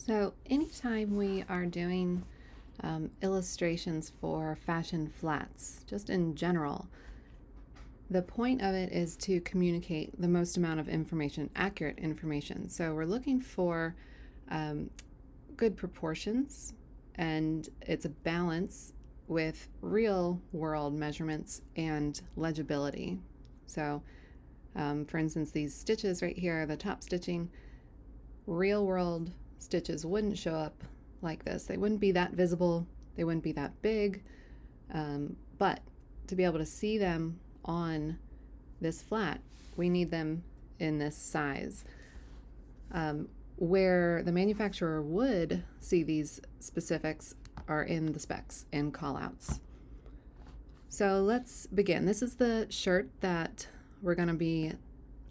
So anytime we are doing illustrations for fashion flats, just in general, the point of it is to communicate the most amount of information, accurate information. So we're looking for good proportions, and it's a balance with real world measurements and legibility. So for instance, these stitches right here, the top stitching, real world stitches wouldn't show up like this. They wouldn't be that visible, they wouldn't be that big, but to be able to see them on this flat, we need them in this size. Where the manufacturer would see these specifics are in the specs and callouts. So let's begin. This is the shirt that we're going to be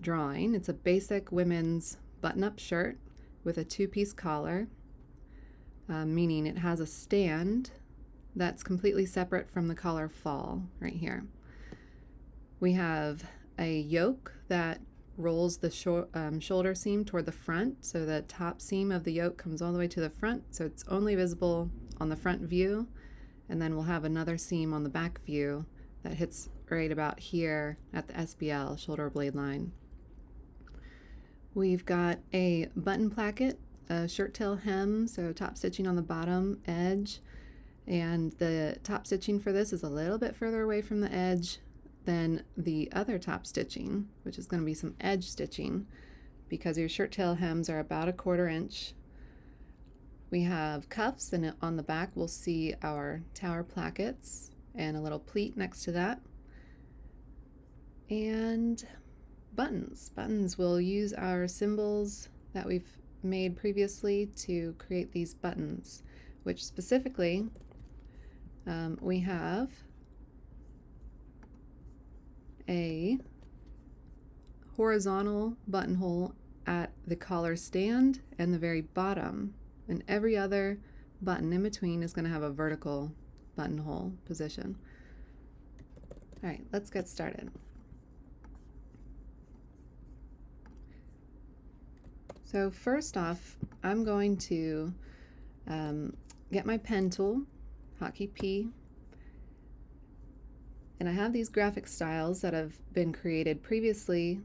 drawing. It's a basic women's button-up shirt with a two-piece collar, meaning it has a stand that's completely separate from the collar fall right here. We have a yoke that rolls the shoulder seam toward the front, so the top seam of the yoke comes all the way to the front, so it's only visible on the front view, and then we'll have another seam on the back view that hits right about here at the SBL, shoulder blade line. We've got a button placket, a shirt tail hem, so top stitching on the bottom edge, and the top stitching for this is a little bit further away from the edge than the other top stitching, which is going to be some edge stitching because your shirt tail hems are about 1/4 inch. We have cuffs, and on the back we'll see our tower plackets and a little pleat next to that. And buttons. We'll use our symbols that we've made previously to create these buttons, which specifically we have a horizontal buttonhole at the collar stand and the very bottom, and every other button in between is going to have a vertical buttonhole position. All right, let's get started. So first off, I'm going to get my pen tool, hotkey P, and I have these graphic styles that have been created previously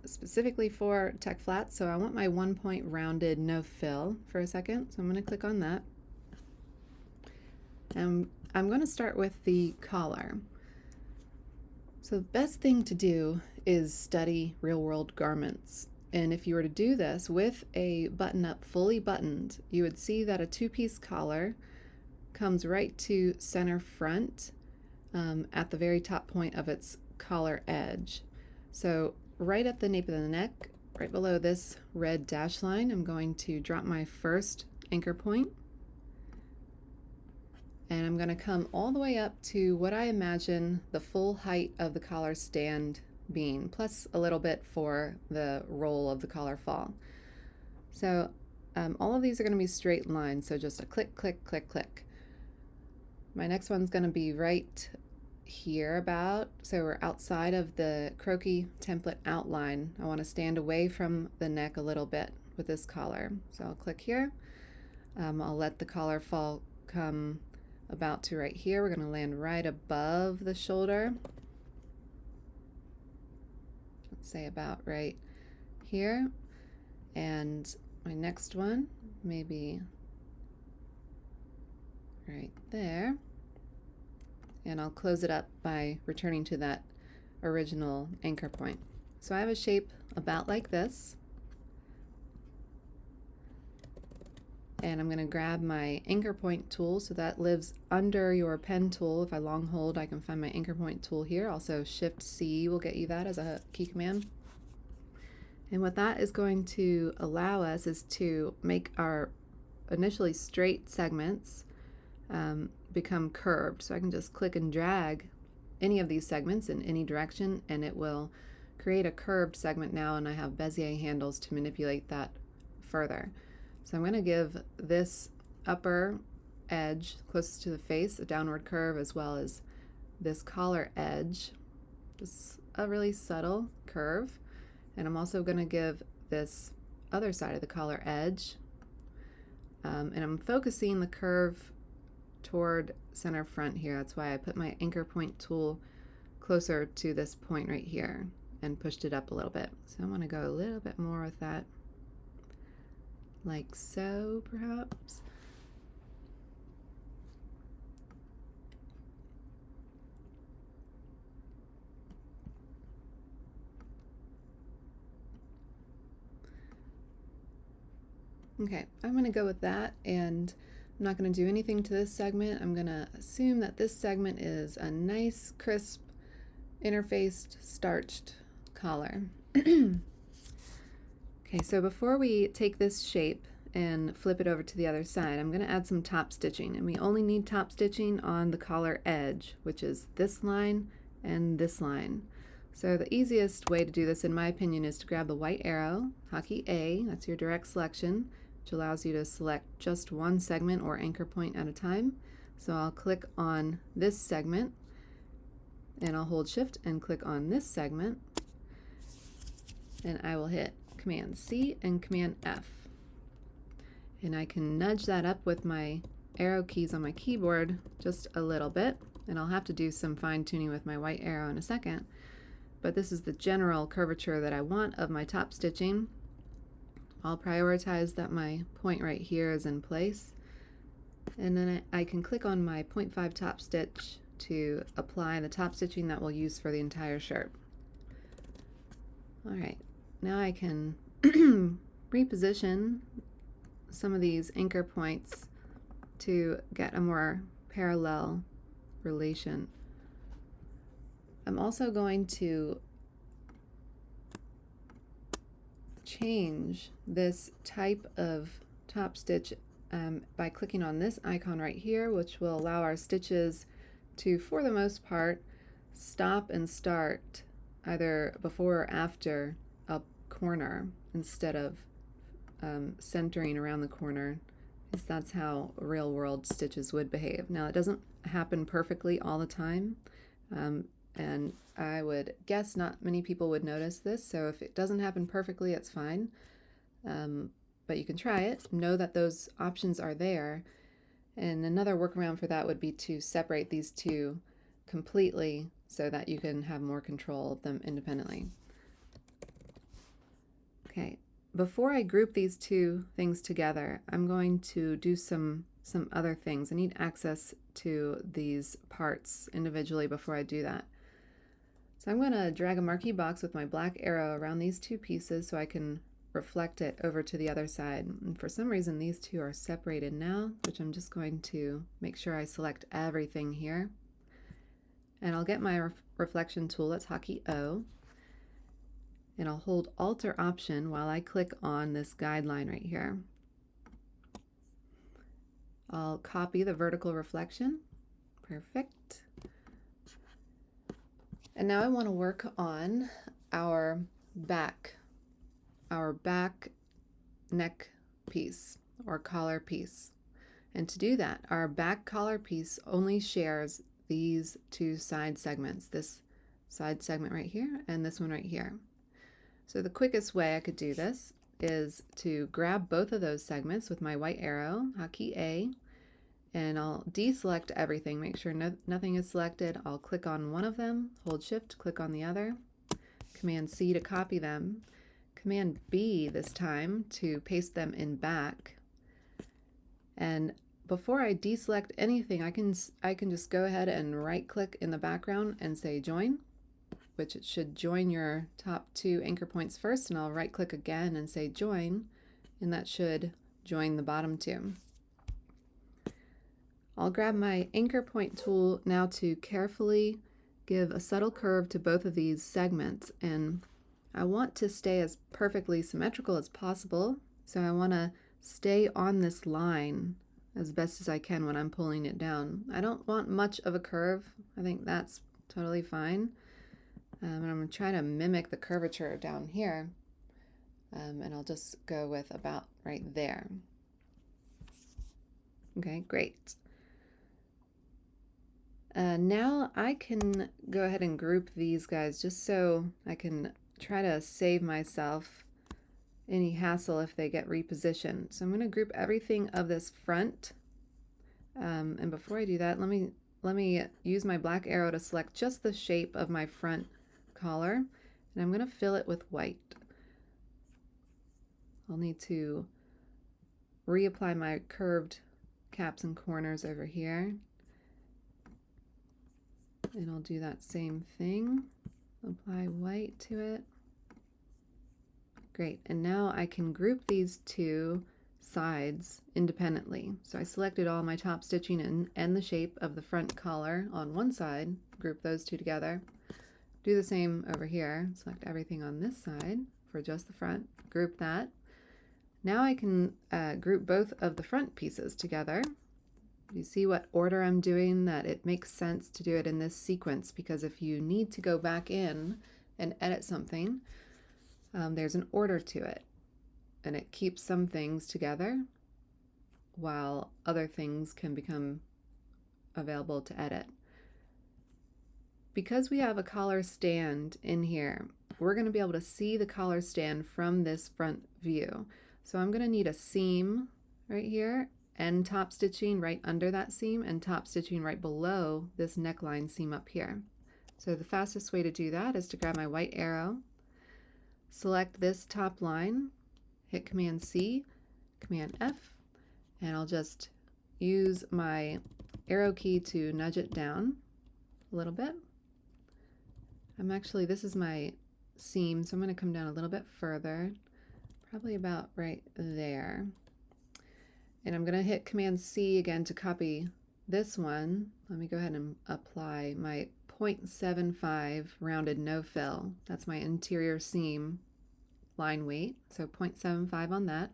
specifically for tech flats, so I want my 1-point rounded no fill for a second, so I'm going to click on that. And I'm going to start with the collar. So the best thing to do is study real-world garments. And if you were to do this with a button-up fully buttoned, you would see that a two-piece collar comes right to center front at the very top point of its collar edge. So right at the nape of the neck, right below this red dash line, I'm going to drop my first anchor point. And I'm going to come all the way up to what I imagine the full height of the collar stand being, plus a little bit for the roll of the collar fall. So all of these are going to be straight lines, so just a click, click, click, click. My next one's going to be right here about, so we're outside of the croquis template outline. I want to stand away from the neck a little bit with this collar. So I'll click here. I'll let the collar fall come about to right here. We're going to land right above the shoulder. Let's say about right here. And my next one, maybe right there. And I'll close it up by returning to that original anchor point. So I have a shape about like this. And I'm going to grab my anchor point tool, so that lives under your pen tool. If I long hold, I can find my anchor point tool here. Also Shift C will get you that as a key command. And what that is going to allow us is to make our initially straight segments become curved. So I can just click and drag any of these segments in any direction, and it will create a curved segment now, and I have Bezier handles to manipulate that further. So I'm going to give this upper edge closest to the face a downward curve, as well as this collar edge, just a really subtle curve. And I'm also going to give this other side of the collar edge and I'm focusing the curve toward center front here. That's why I put my anchor point tool closer to this point right here and pushed it up a little bit. So I'm going to go a little bit more with that, like so perhaps. Okay, I'm going to go with that, and I'm not going to do anything to this segment. I'm going to assume that this segment is a nice, crisp, interfaced, starched collar. Okay, so before we take this shape and flip it over to the other side, I'm going to add some top stitching, and we only need top stitching on the collar edge, which is this line and this line. So the easiest way to do this, in my opinion, is to grab the white arrow, hotkey A, that's your direct selection, which allows you to select just one segment or anchor point at a time. So I'll click on this segment, and I'll hold Shift and click on this segment, and I will hit Command C and Command F. And I can nudge that up with my arrow keys on my keyboard just a little bit, and I'll have to do some fine-tuning with my white arrow in a second. But this is the general curvature that I want of my top stitching. I'll prioritize that my point right here is in place, and then I can click on my 0.5 top stitch to apply the top stitching that we'll use for the entire shirt. Alright, now I can reposition some of these anchor points to get a more parallel relation. I'm also going to change this type of top stitch by clicking on this icon right here, which will allow our stitches to, for the most part, stop and start either before or after a corner instead of centering around the corner, because that's how real world stitches would behave. Now, it doesn't happen perfectly all the time, and I would guess not many people would notice this, so if it doesn't happen perfectly, it's fine. But you can try it. Know that those options are there. And another workaround for that would be to separate these two completely so that you can have more control of them independently. Okay, before I group these two things together, I'm going to do some other things. I need access to these parts individually before I do that. So I'm going to drag a marquee box with my black arrow around these two pieces so I can reflect it over to the other side. And for some reason these two are separated now, which I'm just going to make sure I select everything here. And I'll get my reflection tool, that's hotkey O, and I'll hold Alt or Option while I click on this guideline right here. I'll copy the vertical reflection. Perfect. And now I want to work on our back neck piece or collar piece. And to do that, our back collar piece only shares these two side segments, this side segment right here and this one right here. So the quickest way I could do this is to grab both of those segments with my white arrow, hotkey A, and I'll deselect everything, make sure nothing is selected. I'll click on one of them, hold Shift, click on the other, Command C to copy them, Command B this time to paste them in back. And before I deselect anything, I can just go ahead and right click in the background and say join, which it should join your top two anchor points first, and I'll right click again and say join, and that should join the bottom two. I'll grab my anchor point tool now to carefully give a subtle curve to both of these segments, and I want to stay as perfectly symmetrical as possible, so I want to stay on this line as best as I can when I'm pulling it down. I don't want much of a curve. I think that's totally fine. And I'm going to try to mimic the curvature down here, and I'll just go with about right there. Okay, great. Now I can go ahead and group these guys just so I can try to save myself any hassle if they get repositioned. So I'm going to group everything of this front. And before I do that, let me use my black arrow to select just the shape of my front collar, and I'm going to fill it with white. I'll need to reapply my curved caps and corners over here, and I'll do that same thing. Apply white to it. Great, and now I can group these two sides independently. So I selected all my top stitching and the shape of the front collar on one side, group those two together. Do the same over here, select everything on this side for just the front, group that. Now I can group both of the front pieces together. You see what order I'm doing, that it makes sense to do it in this sequence, because if you need to go back in and edit something, there's an order to it, and it keeps some things together while other things can become available to edit. Because we have a collar stand in here, we're going to be able to see the collar stand from this front view. So I'm going to need a seam right here, and top stitching right under that seam, and top stitching right below this neckline seam up here. So the fastest way to do that is to grab my white arrow, select this top line, hit Command C, Command F, and I'll just use my arrow key to nudge it down a little bit. This is my seam, so I'm going to come down a little bit further, probably about right there. And I'm going to hit Command C again to copy this one. Let me go ahead and apply my 0.75 rounded no fill. That's my interior seam line weight, so 0.75 on that.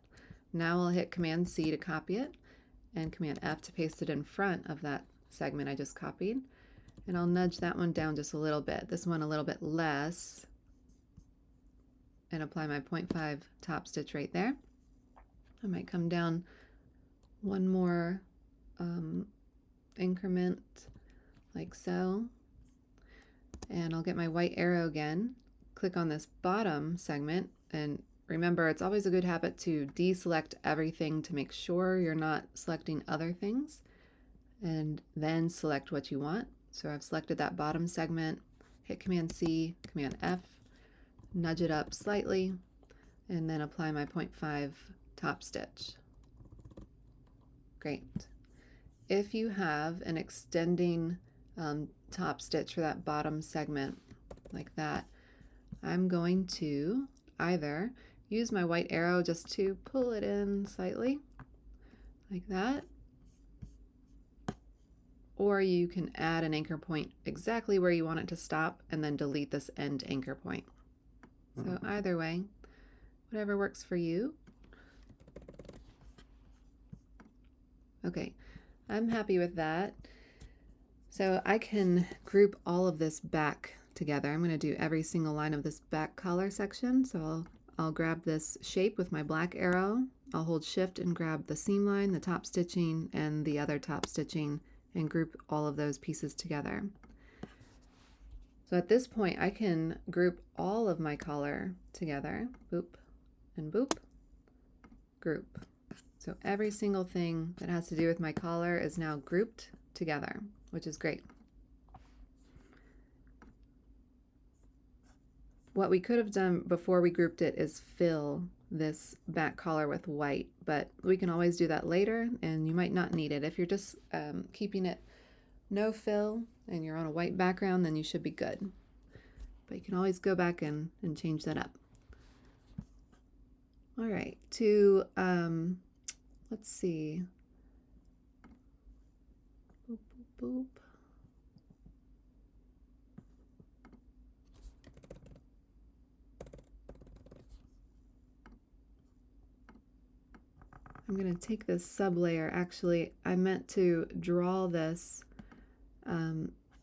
Now I'll hit Command C to copy it, and Command F to paste it in front of that segment I just copied. And I'll nudge that one down just a little bit, this one a little bit less, and apply my 0.5 top stitch right there. I might come down one more increment like so, and I'll get my white arrow again, click on this bottom segment, and remember, it's always a good habit to deselect everything to make sure you're not selecting other things, and then select what you want. So I've selected that bottom segment, hit Command C, Command F, nudge it up slightly, and then apply my 0.5 top stitch. Great. If you have an extending top stitch for that bottom segment like that, I'm going to either use my white arrow just to pull it in slightly like that, or you can add an anchor point exactly where you want it to stop and then delete this end anchor point. So either way, whatever works for you. Okay, I'm happy with that. So I can group all of this back together. I'm going to do every single line of this back collar section. So I'll grab this shape with my black arrow. I'll hold Shift and grab the seam line, the top stitching, and the other top stitching, and group all of those pieces together. So at this point, I can group all of my collar together. Boop and boop, group. So every single thing that has to do with my collar is now grouped together, which is great. What we could have done before we grouped it is fill this back collar with white, but we can always do that later, and you might not need it. If you're just keeping it no fill and you're on a white background, then you should be good. But you can always go back and change that up. All right, to let's see. Boop, boop, boop. I'm going to take this sub-layer. Actually, I meant to draw this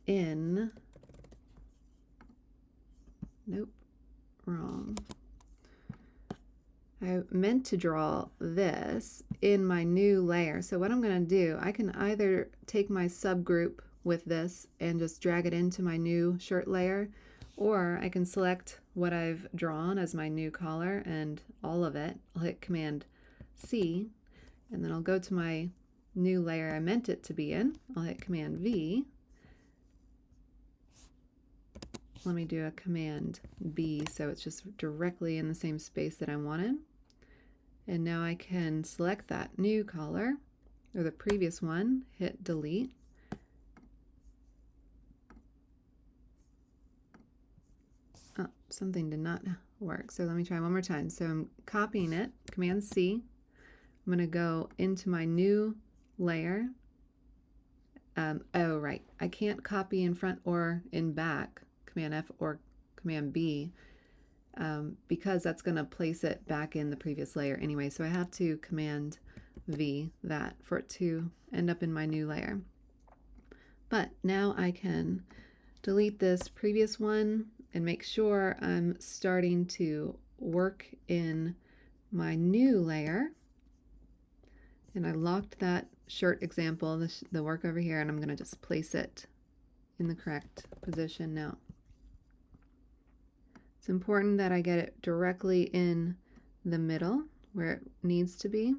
in. Nope, wrong. I meant to draw this in my new layer. So what I'm going to do, I can either take my subgroup with this and just drag it into my new shirt layer, or I can select what I've drawn as my new collar and all of it. I'll hit Command C, and then I'll go to my new layer I meant it to be in. I'll hit Command V. Let me do a Command B so it's just directly in the same space that I wanted. And now I can select that new collar, or the previous one, hit delete. Oh, something did not work, so let me try one more time. So I'm copying it, Command C. I'm going to go into my new layer. Oh, right, I can't copy in front or in back, Command F or Command B, because that's going to place it back in the previous layer anyway. So I have to Command V that for it to end up in my new layer. But now I can delete this previous one and make sure I'm starting to work in my new layer. And I locked that shirt example, the work over here, and I'm going to just place it in the correct position now. It's important that I get it directly in the middle where it needs to be.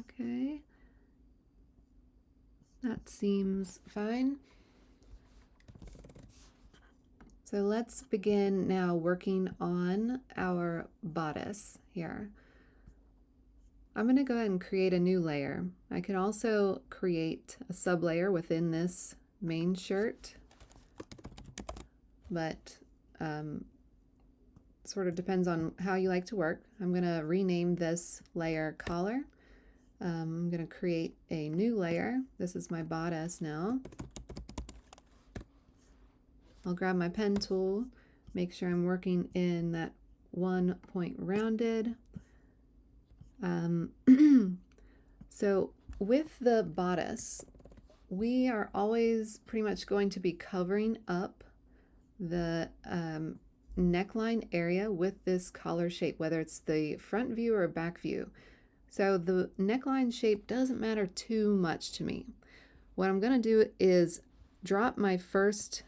Okay, that seems fine. So let's begin now working on our bodice here. I'm going to go ahead and create a new layer. I can also create a sub-layer within this main shirt, but sort of depends on how you like to work. I'm going to rename this layer collar. I'm going to create a new layer. This is my bodice now. I'll grab my pen tool, make sure I'm working in that 1 point rounded. So with the bodice, we are always pretty much going to be covering up the neckline area with this collar shape, whether it's the front view or back view. So the neckline shape doesn't matter too much to me. What I'm going to do is drop my first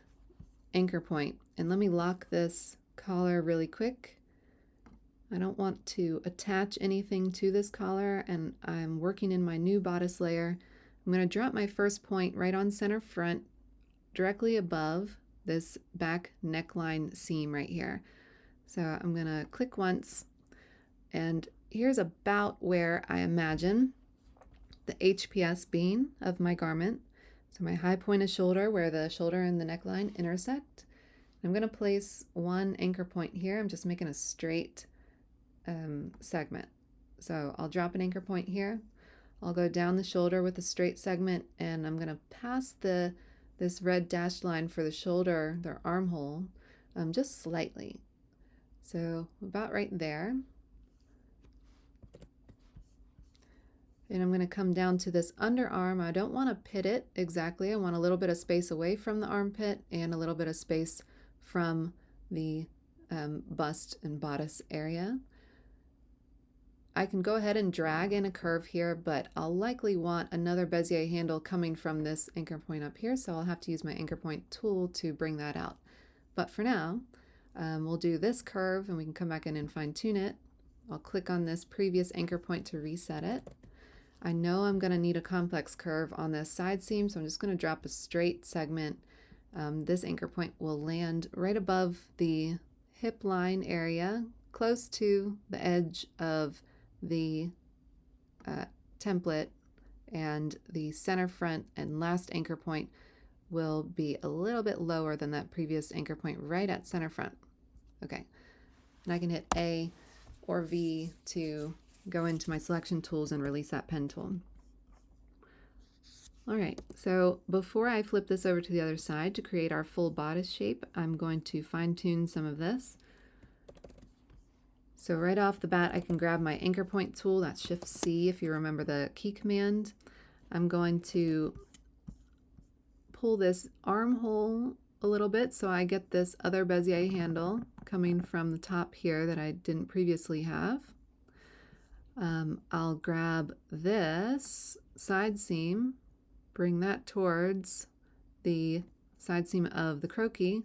anchor point, and let me lock this collar really quick. I don't want to attach anything to this collar, and I'm working in my new bodice layer. I'm going to drop my first point right on center front, directly above this back neckline seam right here. So I'm going to click once, and here's about where I imagine the HPS being of my garment. So my high point of shoulder, where the shoulder and the neckline intersect. I'm going to place one anchor point here. I'm just making a straight segment. So I'll drop an anchor point here. I'll go down the shoulder with a straight segment, and I'm going to pass this red dashed line for the shoulder, their armhole, just slightly. So about right there. And I'm going to come down to this underarm. I don't want to pit it exactly. I want a little bit of space away from the armpit and a little bit of space from the bust and bodice area. I can go ahead and drag in a curve here, but I'll likely want another Bezier handle coming from this anchor point up here, so I'll have to use my anchor point tool to bring that out. But for now, we'll do this curve, and we can come back in and fine tune it. I'll click on this previous anchor point to reset it. I know I'm going to need a complex curve on this side seam, so I'm just going to drop a straight segment. This anchor point will land right above the hip line area, close to the edge of the template, and the center front and last anchor point will be a little bit lower than that previous anchor point right at center front. Okay, and I can hit A or V to go into my selection tools and release that pen tool. All right, so before I flip this over to the other side to create our full bodice shape, I'm going to fine tune some of this. So right off the bat, I can grab my anchor point tool, that's Shift C if you remember the key command. I'm going to pull this armhole a little bit so I get this other Bezier handle coming from the top here that I didn't previously have. I'll grab this side seam, bring that towards the side seam of the croquis,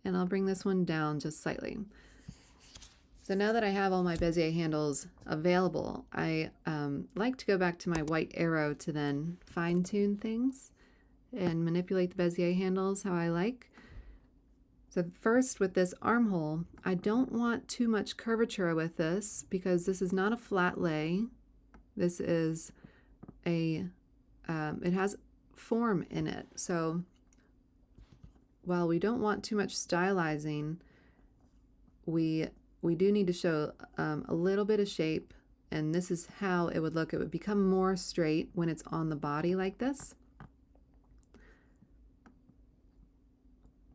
and I'll bring this one down just slightly. So now that I have all my Bezier handles available, I like to go back to my white arrow to then fine-tune things and manipulate the Bezier handles how I like. So first, with this armhole, I don't want too much curvature with this because this is not a flat lay. This is a, it has form in it. So while we don't want too much stylizing, we do need to show a little bit of shape, and this is how it would look. It would become more straight when it's on the body like this.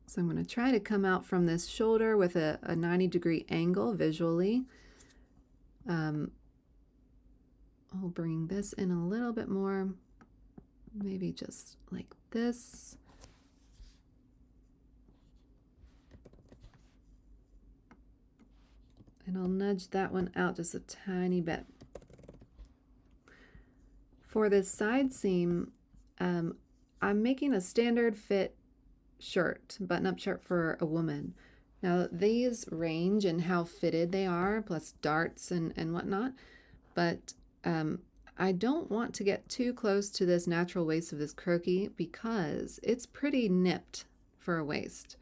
So I'm going to try to come out from this shoulder with a 90-degree angle visually. I'll bring this in a little bit more, maybe just like this. And I'll nudge that one out just a tiny bit. For this side seam, I'm making a standard fit shirt, button-up shirt for a woman. Now these range in how fitted they are, plus darts and whatnot, but I don't want to get too close to this natural waist of this croquis because it's pretty nipped for a waist.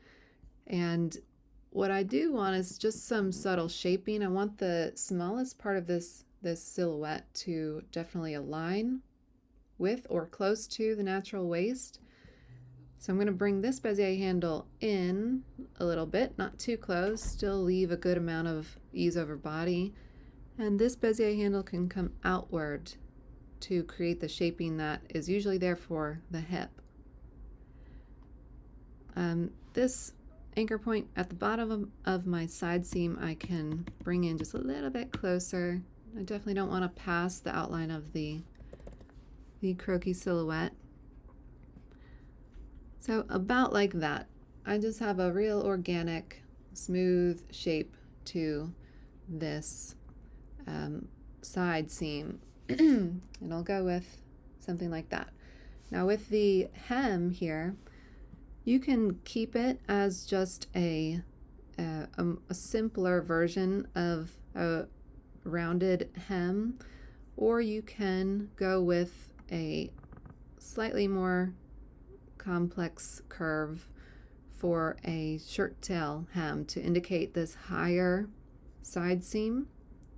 And what I do want is just some subtle shaping. I want the smallest part of this silhouette to definitely align with or close to the natural waist. So I'm going to bring this Bezier handle in a little bit, not too close, still leave a good amount of ease over body. And this Bezier handle can come outward to create the shaping that is usually there for the hip. This anchor point at the bottom of my side seam I can bring in just a little bit closer. I definitely don't want to pass the outline of the croquis silhouette. So about like that. I just have a real organic, smooth shape to this side seam. And I'll go with something like that. Now with the hem here, you can keep it as just a simpler version of a rounded hem, or you can go with a slightly more complex curve for a shirt tail hem to indicate this higher side seam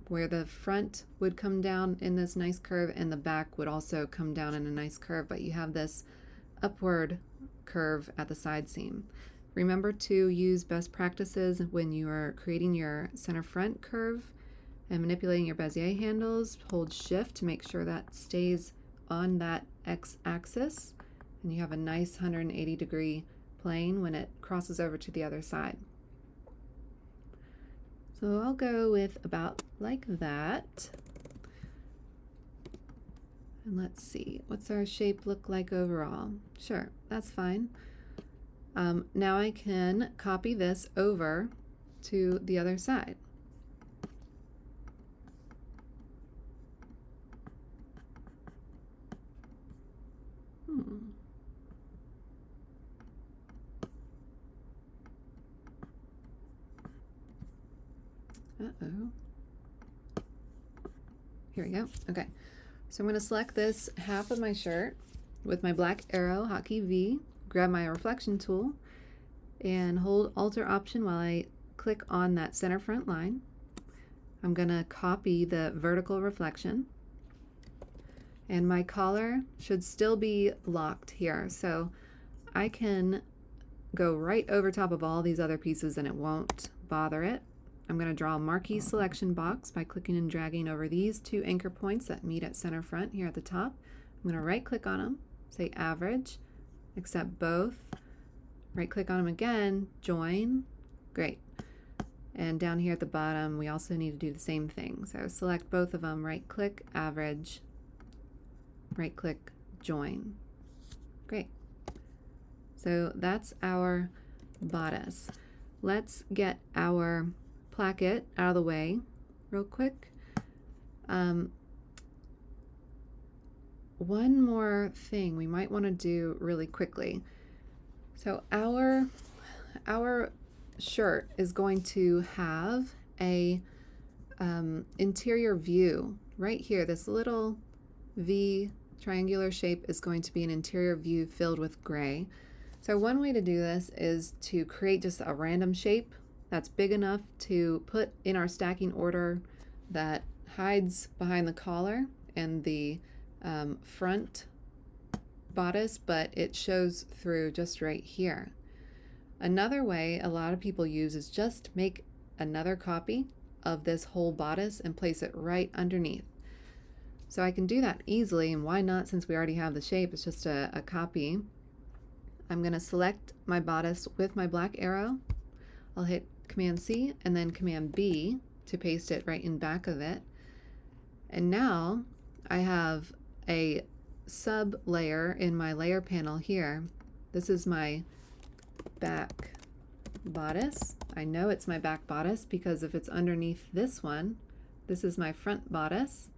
where the front would come down in this nice curve and the back would also come down in a nice curve, but you have this upward curve at the side seam. Remember to use best practices when you are creating your center front curve and manipulating your Bezier handles. Hold shift to make sure that stays on that x-axis and you have a nice 180-degree plane when it crosses over to the other side. So I'll go with about like that. And let's see, what's our shape look like overall? Sure, that's fine. Now I can copy this over to the other side. Uh-oh. Here we go. Okay. So I'm going to select this half of my shirt with my black arrow, hotkey V, grab my reflection tool, and hold Alt or Option while I click on that center front line. I'm going to copy the vertical reflection, and my collar should still be locked here. So I can go right over top of all these other pieces and it won't bother it. I'm going to draw a marquee selection box by clicking and dragging over these two anchor points that meet at center front here at the top. I'm going to right click on them, say average, accept both, right click on them again, join, great. And down here at the bottom we also need to do the same thing. So select both of them, right click, average, right click, join, great. So that's our bodice. Let's get our placket out of the way real quick. One more thing we might want to do really quickly. So our shirt is going to have a interior view right here. This little V triangular shape is going to be an interior view filled with gray. So one way to do this is to create just a random shape that's big enough to put in our stacking order that hides behind the collar and the front bodice, but it shows through just right here. Another way a lot of people use is just make another copy of this whole bodice and place it right underneath. So I can do that easily, and why not, since we already have the shape? It's just a copy. I'm going to select my bodice with my black arrow. I'll hit Command C and then Command B to paste it right in back of it. And now I have a sub layer in my layer panel here. This is my back bodice. I know it's my back bodice because if it's underneath this one, this is my front bodice.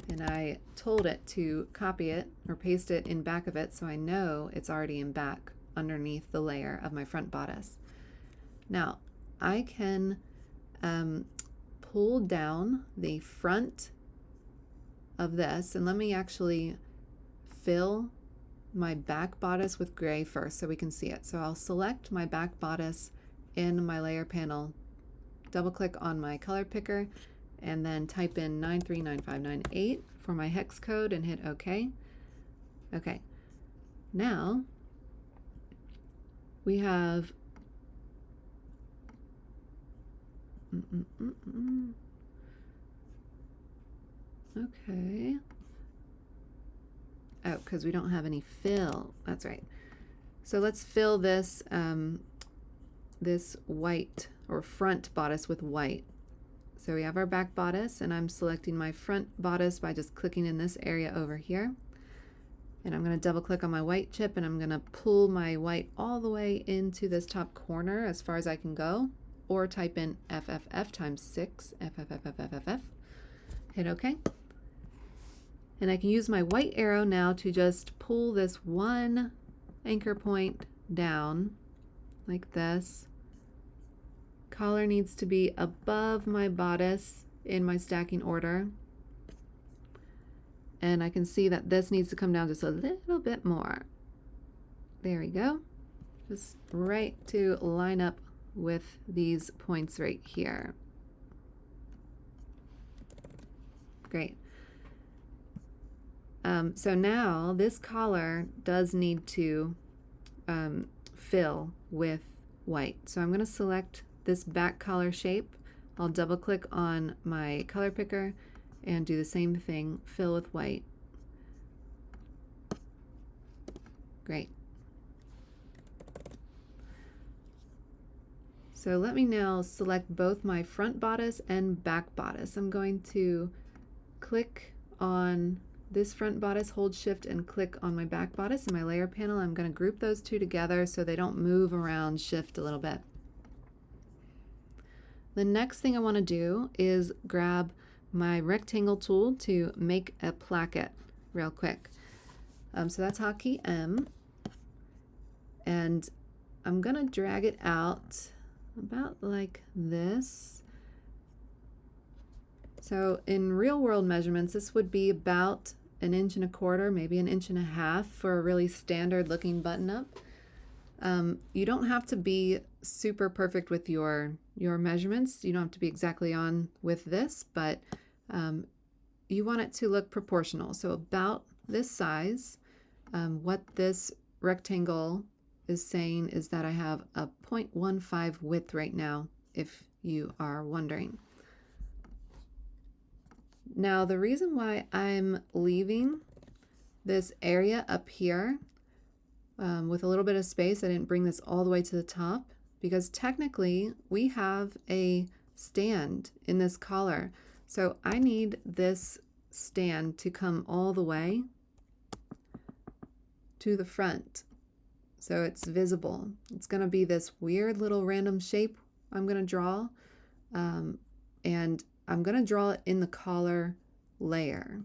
And I told it to copy it or paste it in back of it, so I know it's already in back underneath the layer of my front bodice. Now I can pull down the front of this, and let me actually fill my back bodice with gray first so we can see it. So I'll select my back bodice in my layer panel, double click on my color picker, and then type in 939598 for my hex code and hit OK. Okay, now we have okay. Oh, because we don't have any fill. That's right. So let's fill this this white or front bodice with white. So we have our back bodice, and I'm selecting my front bodice by just clicking in this area over here. And I'm going to double click on my white chip, and I'm going to pull my white all the way into this top corner as far as I can go, or type in FFF times 6, FFFFFF, hit OK. And I can use my white arrow now to just pull this one anchor point down like this. Collar needs to be above my bodice in my stacking order. And I can see that this needs to come down just a little bit more. There we go. Just right to line up with these points right here. Great. So now this collar does need to fill with white. So I'm going to select this back collar shape. I'll double click on my color picker and do the same thing, fill with white. Great. So let me now select both my front bodice and back bodice. I'm going to click on this front bodice, hold shift and click on my back bodice in my layer panel. I'm going to group those two together so they don't move around, shift a little bit. The next thing I want to do is grab my rectangle tool to make a placket real quick. So that's hotkey M, and I'm going to drag it out about like this. So in real world measurements, this would be about 1.25 inches, maybe 1.5 inches for a really standard looking button up. You don't have to be super perfect with your measurements. You don't have to be exactly on with this, but you want it to look proportional. So about this size. What this rectangle is saying is that I have a 0.15 width right now, if you are wondering. Now the reason why I'm leaving this area up here with a little bit of space, I didn't bring this all the way to the top, because technically we have a stand in this collar. So I need this stand to come all the way to the front so it's visible. It's going to be this weird little random shape I'm going to draw, and I'm going to draw it in the collar layer.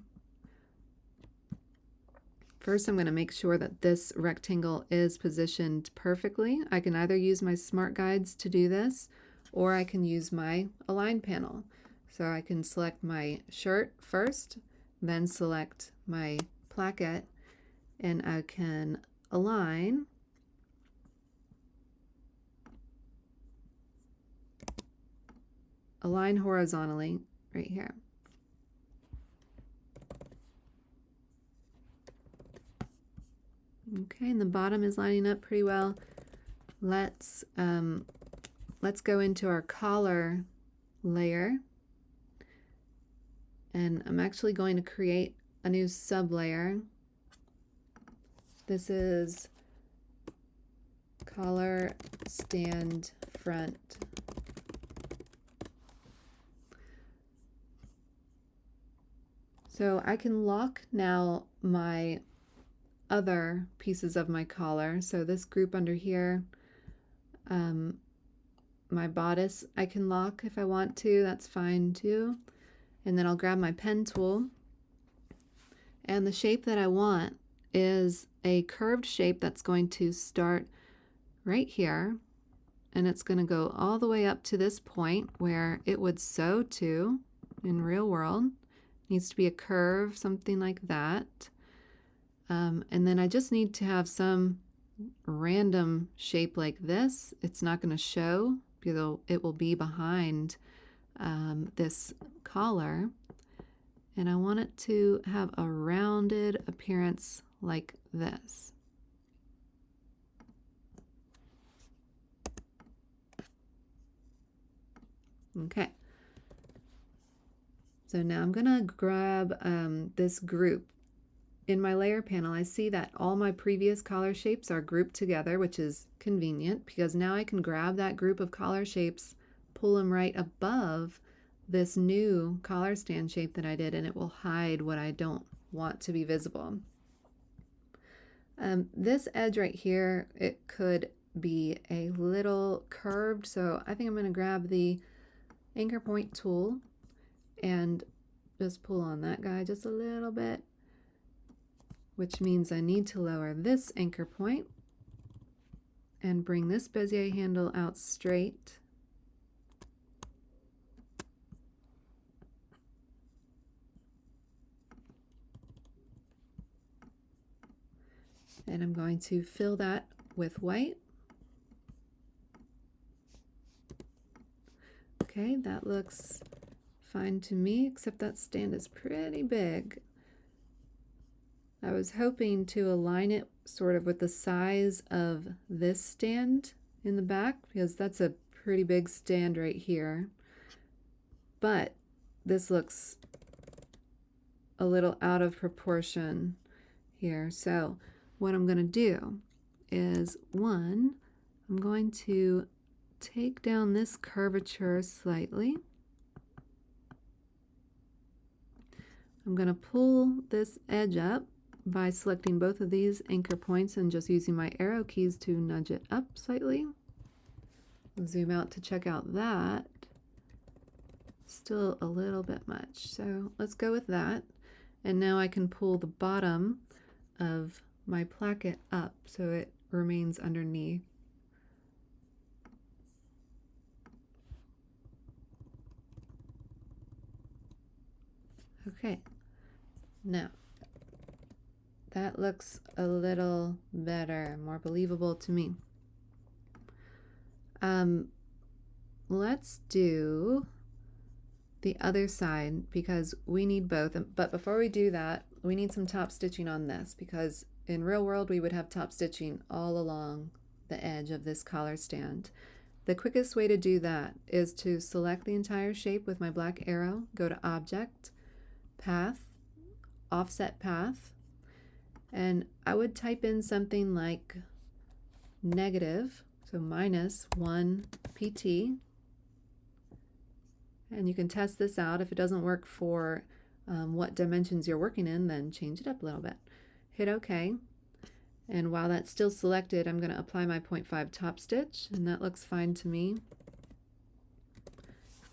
First, I'm going to make sure that this rectangle is positioned perfectly. I can either use my Smart Guides to do this, or I can use my Align panel. So I can select my shirt first, then select my placket, and I can align horizontally right here. Okay, and the bottom is lining up pretty well. Let's go into our collar layer, and I'm actually going to create a new sub-layer. This is collar stand front. So I can lock now my other pieces of my collar. So this group under here, my bodice I can lock if I want to, that's fine too. And then I'll grab my pen tool, and the shape that I want is a curved shape that's going to start right here, and it's going to go all the way up to this point where it would sew to in real world. It needs to be a curve, something like that. And then I just need to have some random shape like this. It's not going to show because it will be behind this collar. And I want it to have a rounded appearance like this. Okay. So now I'm going to grab this group. In my layer panel, I see that all my previous collar shapes are grouped together, which is convenient because now I can grab that group of collar shapes, pull them right above this new collar stand shape that I did, and it will hide what I don't want to be visible. This edge right here, it could be a little curved, so I think I'm going to grab the anchor point tool and just pull on that guy just a little bit, which means I need to lower this anchor point and bring this Bezier handle out straight. And I'm going to fill that with white. Okay, that looks fine to me, except that stand is pretty big. I was hoping to align it sort of with the size of this stand in the back, because that's a pretty big stand right here. But this looks a little out of proportion here. So what I'm going to do is, one, I'm going to take down this curvature slightly. I'm going to pull this edge up by selecting both of these anchor points and just using my arrow keys to nudge it up slightly. I'll zoom out to check out that. Still a little bit much, so let's go with that. And now I can pull the bottom of my placket up so it remains underneath. Okay, now that looks a little better, more believable to me. Let's do the other side because we need both. But before we do that, we need some top stitching on this, because in real world we would have top stitching all along the edge of this collar stand. The quickest way to do that is to select the entire shape with my black arrow, go to Object, Path, Offset Path, and I would type in something like negative, so -1 pt, and you can test this out. If it doesn't work for what dimensions you're working in, then change it up a little bit. Hit OK, And while that's still selected, I'm going to apply my 0.5 top stitch, and that looks fine to me.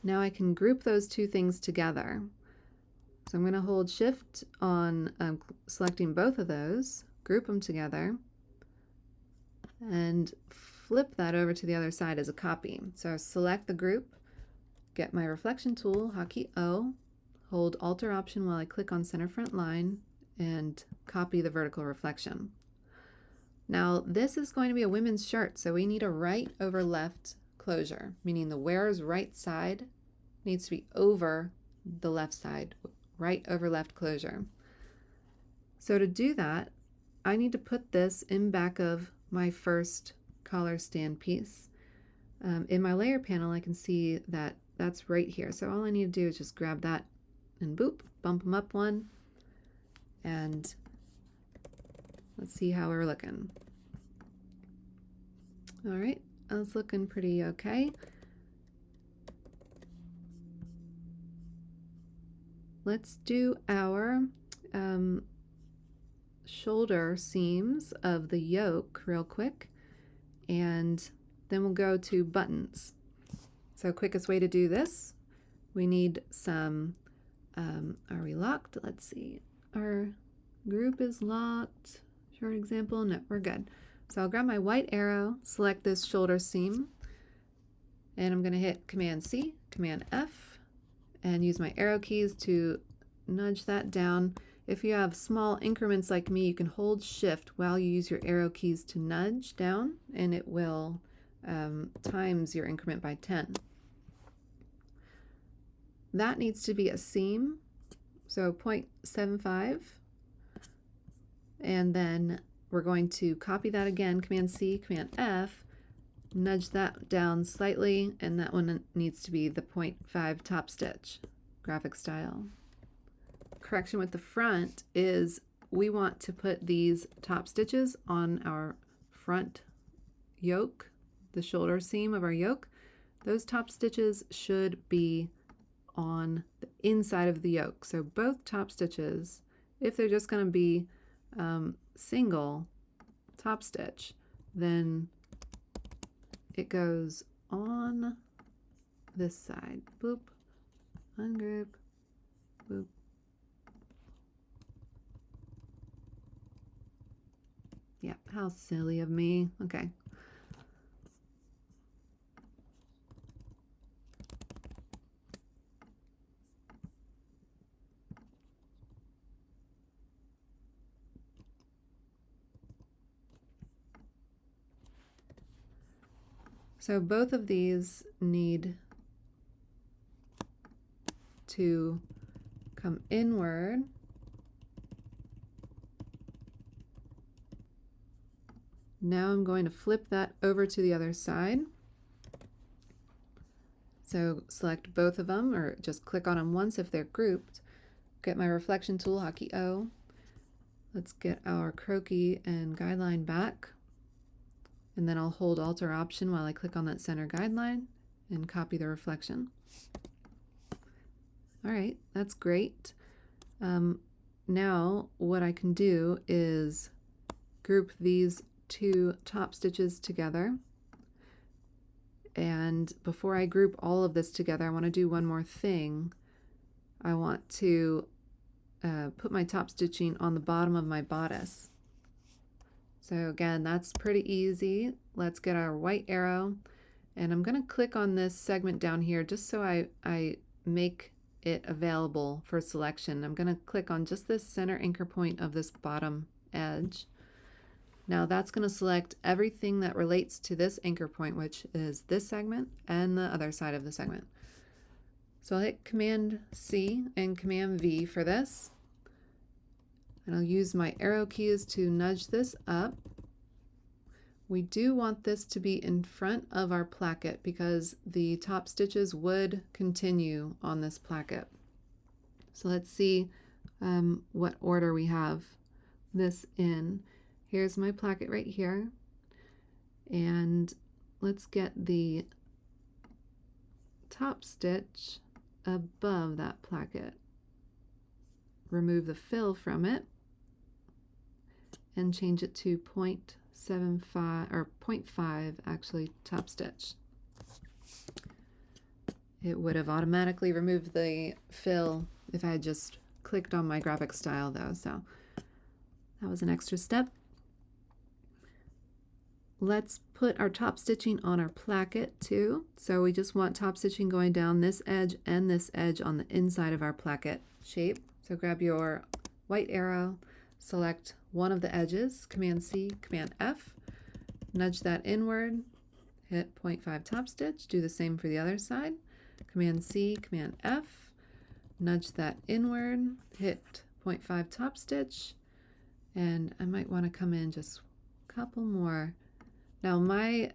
Now I can group those two things together. So I'm going to hold Shift on selecting both of those, group them together, and flip that over to the other side as a copy. So select the group, get my reflection tool, hotkey O, hold Alt or Option while I click on center front line, and copy the vertical reflection. Now this is going to be a women's shirt, so we need a right over left closure, meaning the wearer's right side needs to be over the left side, right over left closure. So to do that, I need to put this in back of my first collar stand piece. In my layer panel, I can see that that's right here. So all I need to do is just grab that and boop, bump them up one, and let's see how we're looking. All right, that's looking pretty okay. Let's do our shoulder seams of the yoke real quick, and then we'll go to buttons. So quickest way to do this, we need some, are we locked? Let's see, our group is locked. Short example, no, we're good. So I'll grab my white arrow, select this shoulder seam, and I'm going to hit Command C, Command F, and use my arrow keys to nudge that down. If you have small increments like me, you can hold Shift while you use your arrow keys to nudge down, and it will times your increment by 10. That needs to be a seam, so 0.75, and then we're going to copy that again, Command C, Command F, nudge that down slightly, and that one needs to be the 0.5 top stitch, graphic style. Correction with the front is we want to put these top stitches on our front yoke, the shoulder seam of our yoke. Those top stitches should be on the inside of the yoke. So both top stitches, if they're just going to be single top stitch, then it goes on this side. Boop, ungroup, boop. Yeah, how silly of me. Okay. So both of these need to come inward. Now I'm going to flip that over to the other side. So select both of them, or just click on them once if they're grouped. Get my reflection tool, hotkey O. Let's get our croquis and guideline back. And then I'll hold Alt or Option while I click on that center guideline and copy the reflection. All right, that's great. Now what I can do is group these two top stitches together. And before I group all of this together, I want to do one more thing. I want to put my top stitching on the bottom of my bodice. So again, that's pretty easy. Let's get our white arrow, and I'm going to click on this segment down here just so I make it available for selection. I'm going to click on just this center anchor point of this bottom edge. Now that's going to select everything that relates to this anchor point, which is this segment and the other side of the segment. So I'll hit Command C and Command V for this. And I'll use my arrow keys to nudge this up. We do want this to be in front of our placket because the top stitches would continue on this placket. So let's see what order we have this in. Here's my placket right here. And let's get the top stitch above that placket. Remove the fill from it. and change it to 0.75 or 0.5 actually top stitch. It would have automatically removed the fill if I had just clicked on my graphic style though, so that was an extra step. Let's put our top stitching on our placket too. So we just want top stitching going down this edge and this edge on the inside of our placket shape. So grab your white arrow, select one of the edges, Command C, Command F, nudge that inward, hit 0.5 top stitch, do the same for the other side, Command C, Command F, nudge that inward, hit 0.5 top stitch, and I might want to come in just a couple more. Now my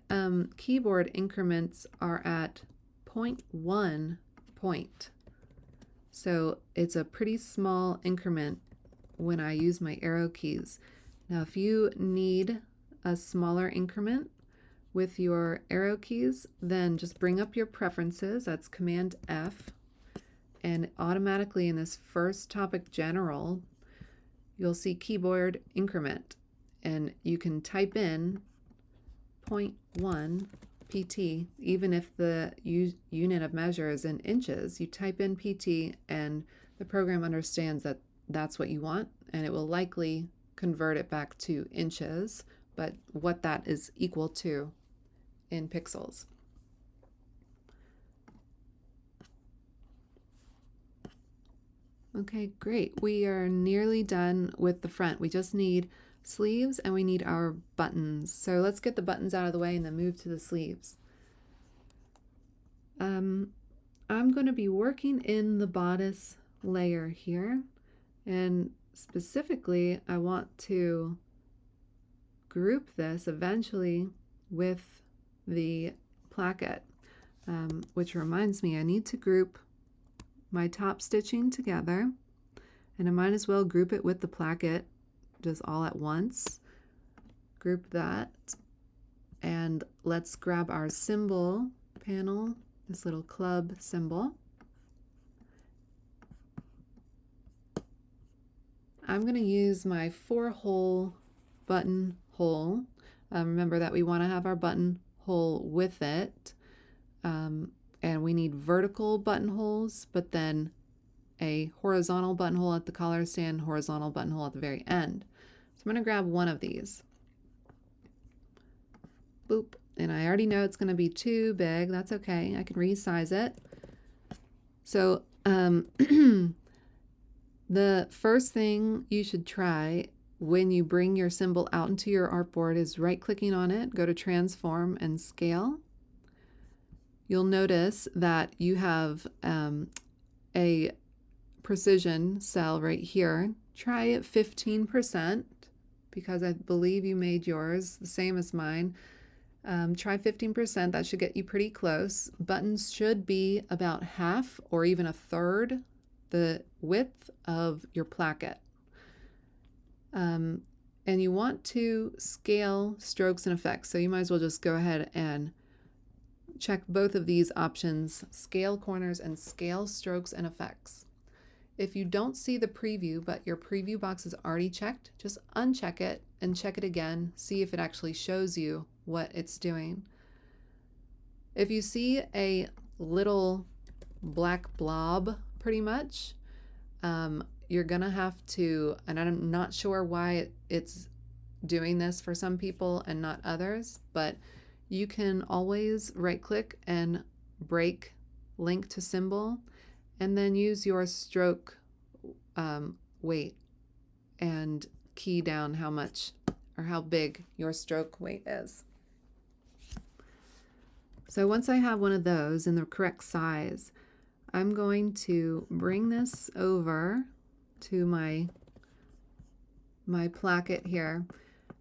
keyboard increments are at 0.1 point. So it's a pretty small increment when I use my arrow keys. Now if you need a smaller increment with your arrow keys, then just bring up your preferences, that's Command F, and automatically in this first topic general, you'll see keyboard increment, and you can type in 0.1 PT, even if the unit of measure is in inches. You type in PT and the program understands that that's what you want, and it will likely convert it back to inches, but what that is equal to in pixels. Okay, great. We are nearly done with the front. We just need sleeves and we need our buttons. So let's get the buttons out of the way and then move to the sleeves. I'm going to be working in the bodice layer here, and specifically I want to group this eventually with the placket, which reminds me I need to group my top stitching together, and I might as well group it with the placket just all at once. Group that, and let's grab our symbol panel, this little club symbol. I'm going to use my 4-hole buttonhole. Remember that we want to have our buttonhole with it, and we need vertical buttonholes, but then a horizontal buttonhole at the collar stand, horizontal buttonhole at the very end. So I'm going to grab one of these. Boop. And I already know it's going to be too big. That's okay. I can resize it. So the first thing you should try when you bring your symbol out into your artboard is right-clicking on it, go to Transform and Scale. You'll notice that you have a precision cell right here. Try it 15% because I believe you made yours the same as mine. Try 15%, that should get you pretty close. Buttons should be about half or even a third the width of your placket. And you want to scale strokes and effects, so you might as well just go ahead and check both of these options, scale corners and scale strokes and effects. If you don't see the preview, but your preview box is already checked, just uncheck it and check it again, see if it actually shows you what it's doing. If you see a little black blob, pretty much, you're gonna have to, and I'm not sure why it's doing this for some people and not others, but you can always right-click and break link to symbol, and then use your stroke weight and key down how much or how big your stroke weight is. So once I have one of those in the correct size, I'm going to bring this over to my placket here.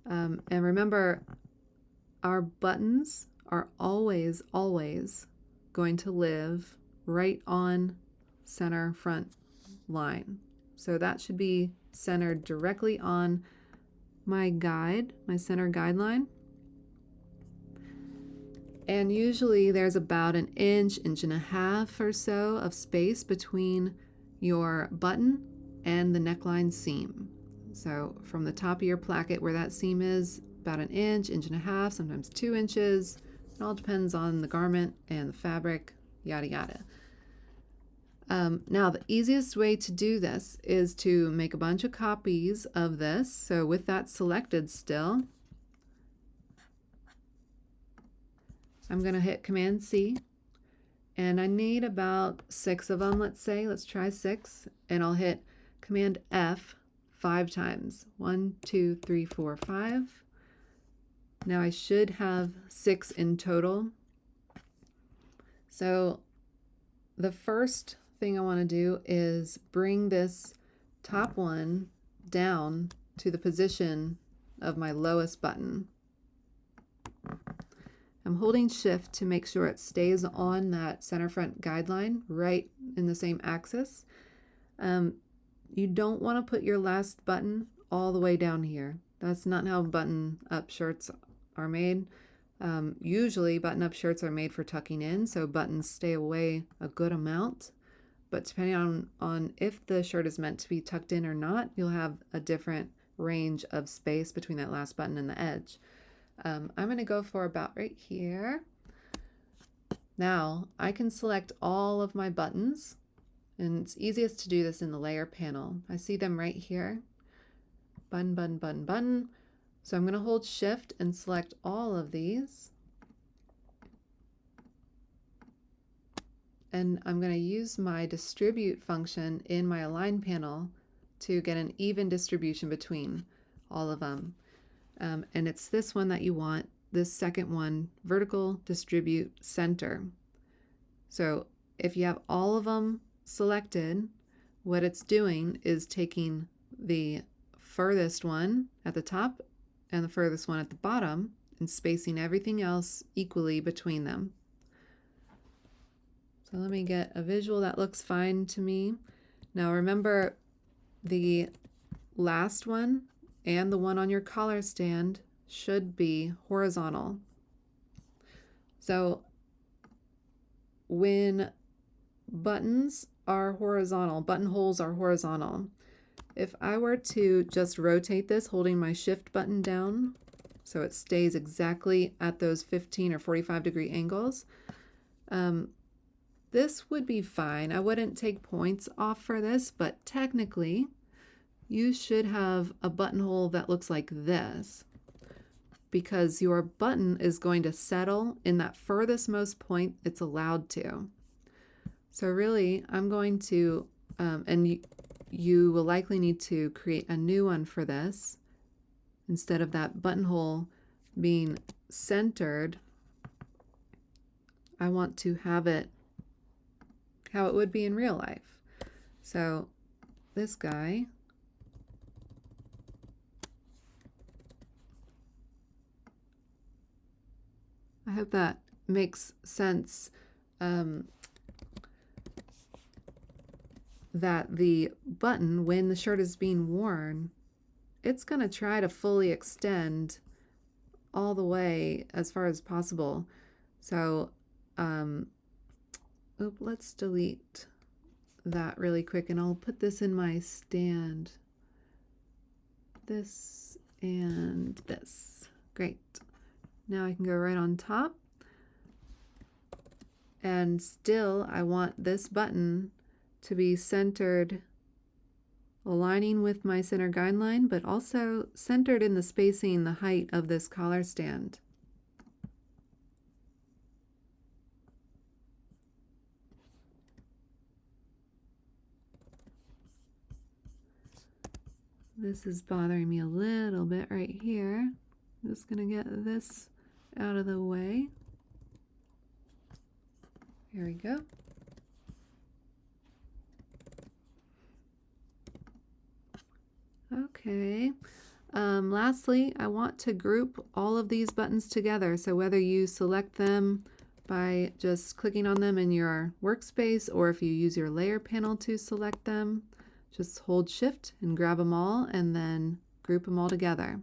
And remember, our buttons are always going to live right on center front line. So that should be centered directly on my guide, my center guideline. And usually there's about an inch and a half or so of space between your button and the neckline seam. So from the top of your placket where that seam is, about an inch, inch and a half, sometimes 2 inches. It all depends on the garment and the fabric, yada yada. Now the easiest way to do this is to make a bunch of copies of this. So with that selected still, I'm going to hit Command C, and I need about 6 of them, let's say. Let's try 6, and I'll hit Command F 5 times. 1, 2, 3, 4, 5. Now I should have 6 in total. So the first thing I want to do is bring this top one down to the position of my lowest button. I'm holding Shift to make sure it stays on that center front guideline, right in the same axis. You don't want to put your last button all the way down here. That's not how button-up shirts are made. Usually button-up shirts are made for tucking in, so buttons stay away a good amount. But depending on if the shirt is meant to be tucked in or not, you'll have a different range of space between that last button and the edge. I'm going to go for about right here. Now I can select all of my buttons, and it's easiest to do this in the layer panel. I see them right here. Button, button, button, button. So I'm going to hold Shift and select all of these. And I'm going to use my distribute function in my align panel to get an even distribution between all of them. And it's this one that you want, this second one, vertical distribute center. So if you have all of them selected, what it's doing is taking the furthest one at the top and the furthest one at the bottom and spacing everything else equally between them. So let me get a visual that looks fine to me. Now remember, the last one and the one on your collar stand should be horizontal. So when buttons are horizontal, buttonholes are horizontal. If I were to just rotate this holding my Shift button down so it stays exactly at those 15 or 45 degree angles, this would be fine. I wouldn't take points off for this, but technically you should have a buttonhole that looks like this, because your button is going to settle in that furthest most point it's allowed to. So really, I'm going to, and you will likely need to create a new one for this. Instead of that buttonhole being centered, I want to have it how it would be in real life. So this guy, I hope that makes sense, that the button, when the shirt is being worn, it's going to try to fully extend all the way as far as possible. So, let's delete that really quick, and I'll put this in my stand. This and this. Great. Now I can go right on top, and still I want this button to be centered, aligning with my center guideline, but also centered in the spacing, the height of this collar stand. This is bothering me a little bit right here. I'm just going to get this out of the way. Here we go. Okay. Lastly, I want to group all of these buttons together. So whether you select them by just clicking on them in your workspace, or if you use your layer panel to select them, just hold Shift and grab them all and then group them all together.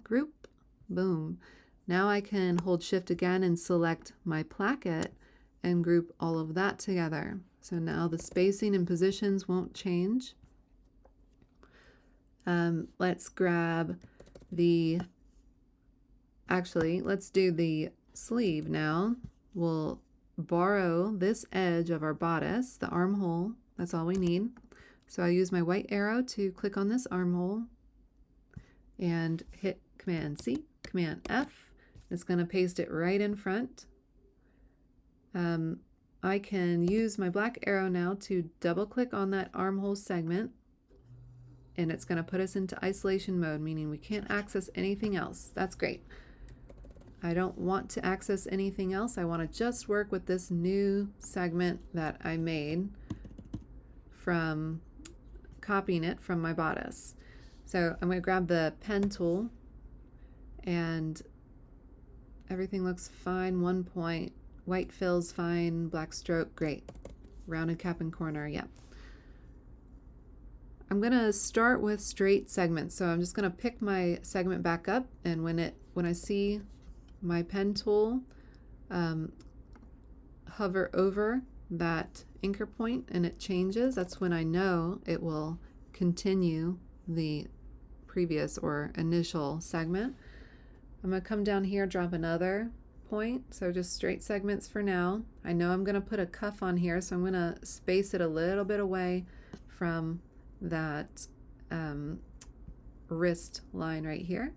Group, boom. Now I can hold Shift again and select my placket and group all of that together. So now the spacing and positions won't change. Let's grab the, actually, let's do the sleeve now. We'll borrow this edge of our bodice, the armhole. That's all we need. So I use my white arrow to click on this armhole and hit Command C, Command F. It's going to paste it right in front. I can use my black arrow now to double click on that armhole segment, and it's going to put us into isolation mode, meaning we can't access anything else. That's great. I don't want to access anything else. I want to just work with this new segment that I made from copying it from my bodice. So I'm going to grab the pen tool, and everything looks fine. 1 point, white fills fine, black stroke, great. Rounded cap and corner, yep. I'm going to start with straight segments. So I'm just going to pick my segment back up, and when I see my pen tool hover over that anchor point and it changes, that's when I know it will continue the previous or initial segment. I'm going to come down here, drop another point, so just straight segments for now. I know I'm going to put a cuff on here, so I'm going to space it a little bit away from that wrist line right here.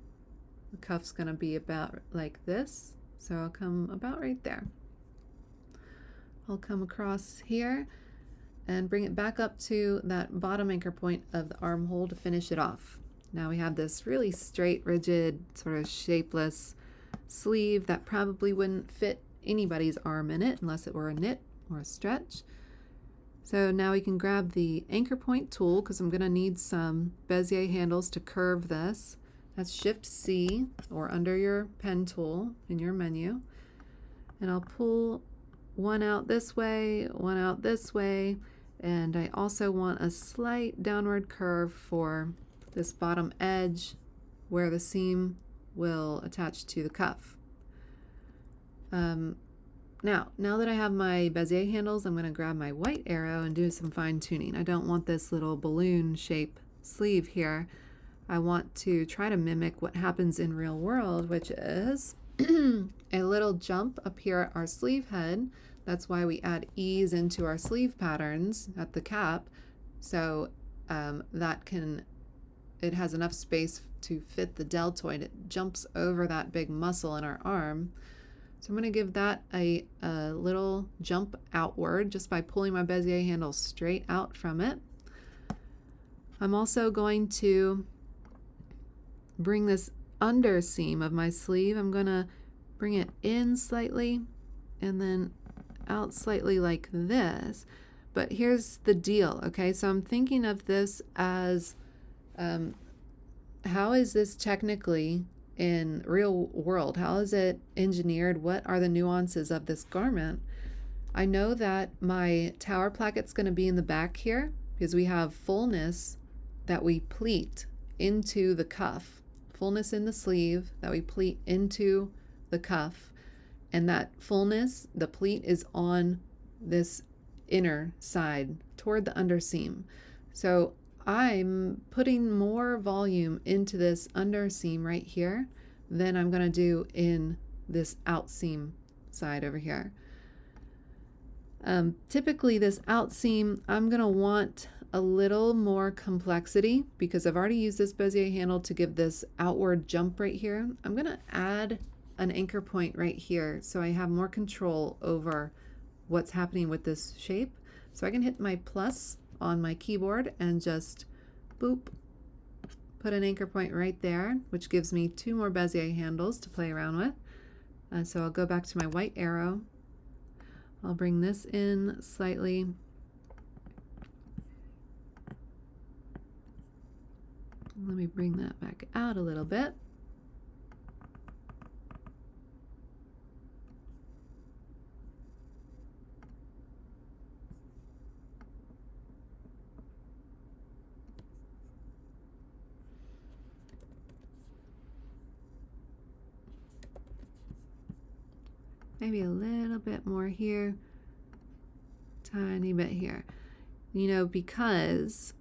The cuff's going to be about like this, so I'll come about right there. I'll come across here and bring it back up to that bottom anchor point of the armhole to finish it off. Now we have this really straight, rigid, sort of shapeless sleeve that probably wouldn't fit anybody's arm in it unless it were a knit or a stretch. So now we can grab the anchor point tool, because I'm going to need some Bezier handles to curve this. That's Shift C, or under your pen tool in your menu. And I'll pull one out this way, one out this way, and I also want a slight downward curve for this bottom edge where the seam will attach to the cuff. Now that I have my Bezier handles, I'm going to grab my white arrow and do some fine tuning. I don't want this little balloon shape sleeve here. I want to try to mimic what happens in real world, which is a little jump up here at our sleeve head. That's why we add ease into our sleeve patterns at the cap, so it has enough space to fit the deltoid. It jumps over that big muscle in our arm. So I'm going to give that a little jump outward just by pulling my Bezier handle straight out from it. I'm also going to bring this under seam of my sleeve. I'm going to bring it in slightly and then out slightly like this. But here's the deal, okay? So I'm thinking of this as how is this technically in real world? How is it engineered? What are the nuances of this garment? I know that my tower placket's going to be in the back here because we have fullness that we pleat into the cuff, fullness in the sleeve that we pleat into the cuff, and that fullness, the pleat, is on this inner side toward the underseam. So I'm putting more volume into this underseam right here than I'm going to do in this outseam side over here. Typically this outseam, I'm going to want a little more complexity because I've already used this Bezier handle to give this outward jump right here. I'm going to add an anchor point right here so I have more control over what's happening with this shape. So I can hit my plus on my keyboard and just boop, put an anchor point right there, which gives me 2 more Bezier handles to play around with. So I'll go back to my white arrow. I'll bring this in slightly. Let me bring that back out a little bit. Maybe a little bit more here, tiny bit here. You know, because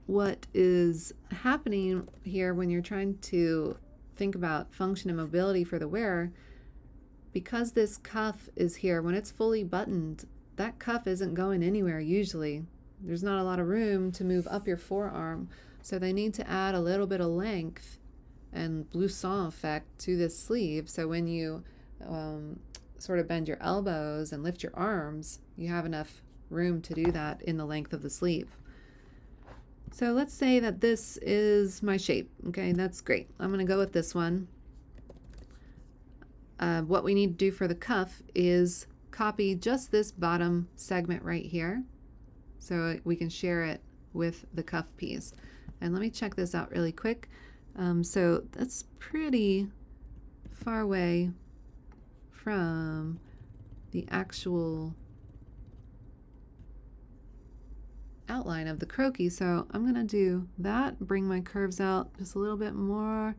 what is happening here when you're trying to think about function and mobility for the wearer, because this cuff is here, when it's fully buttoned, that cuff isn't going anywhere usually. There's not a lot of room to move up your forearm, so they need to add a little bit of length and blouson effect to this sleeve, so when you sort of bend your elbows and lift your arms, you have enough room to do that in the length of the sleeve. So let's say that this is my shape. Okay, that's great. I'm going to go with this one. What we need to do for the cuff is copy just this bottom segment right here so we can share it with the cuff piece. And let me check this out really quick. So that's pretty far away from the actual outline of the croquis, so I'm going to do that, bring my curves out just a little bit more.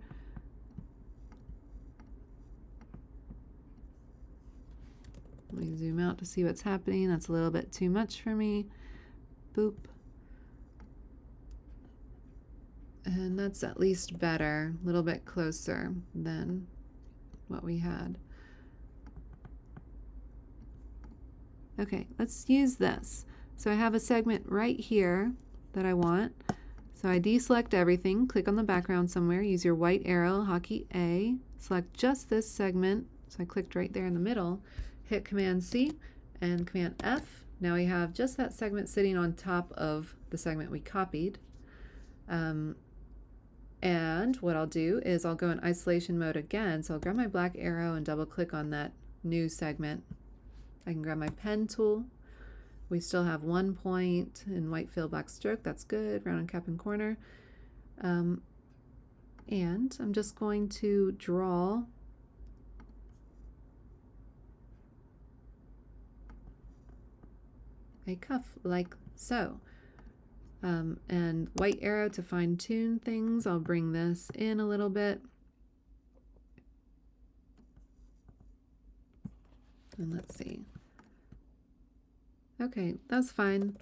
Let me zoom out to see what's happening. That's a little bit too much for me. Boop. And that's at least better, a little bit closer than what we had. Okay, let's use this. So I have a segment right here that I want. So I deselect everything, click on the background somewhere, use your white arrow, hotkey A, select just this segment. So I clicked right there in the middle, hit Command C and Command F. Now we have just that segment sitting on top of the segment we copied. And what I'll do is I'll go in isolation mode again. So I'll grab my black arrow and double click on that new segment. I can grab my pen tool. We still have 1 point in white fill black stroke. That's good. Round and cap and corner. And I'm just going to draw a cuff like so. And white arrow to fine tune things. I'll bring this in a little bit. And let's see. Okay, that's fine.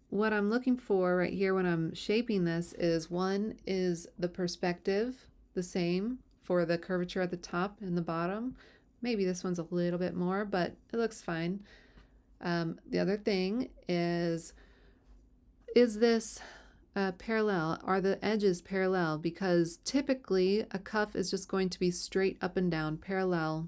What I'm looking for right here when I'm shaping this is, one is the perspective, the same for the curvature at the top and the bottom. Maybe this one's a little bit more, but it looks fine. The other thing is this parallel? Are the edges parallel? Because typically a cuff is just going to be straight up and down, parallel,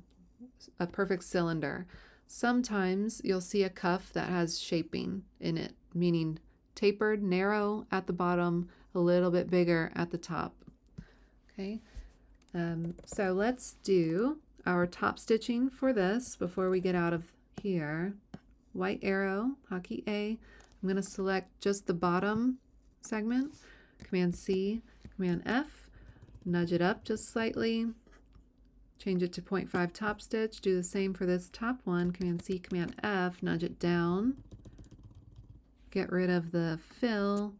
a perfect cylinder. Sometimes you'll see a cuff that has shaping in it, meaning tapered, narrow at the bottom, a little bit bigger at the top. Okay, so let's do our top stitching for this before we get out of here. White arrow, hotkey A. I'm going to select just the bottom segment, Command C, Command F, nudge it up just slightly. Change it to 0.5 top stitch. Do the same for this top one. Command C, Command F, nudge it down. Get rid of the fill.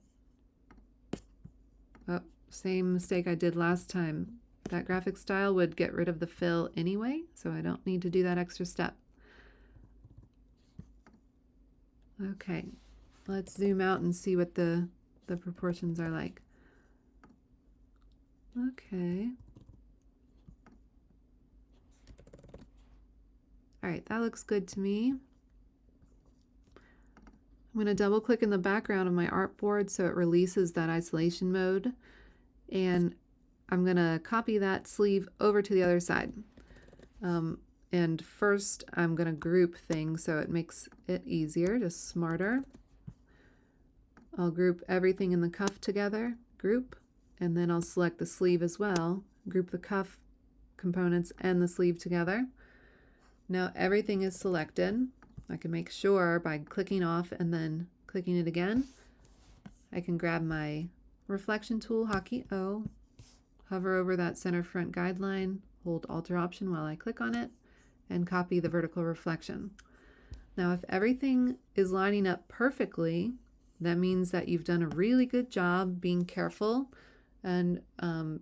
Oh, same mistake I did last time. That graphic style would get rid of the fill anyway, so I don't need to do that extra step. Okay, let's zoom out and see what the proportions are like. Okay. All right, that looks good to me. I'm going to double click in the background of my artboard so it releases that isolation mode. And I'm going to copy that sleeve over to the other side. And first I'm going to group things so it makes it easier, just smarter. I'll group everything in the cuff together, group, and then I'll select the sleeve as well, group the cuff components and the sleeve together. Now everything is selected. I can make sure by clicking off and then clicking it again. I can grab my reflection tool, hotkey O, hover over that center front guideline, hold Alt or Option while I click on it, and copy the vertical reflection. Now if everything is lining up perfectly, that means that you've done a really good job being careful and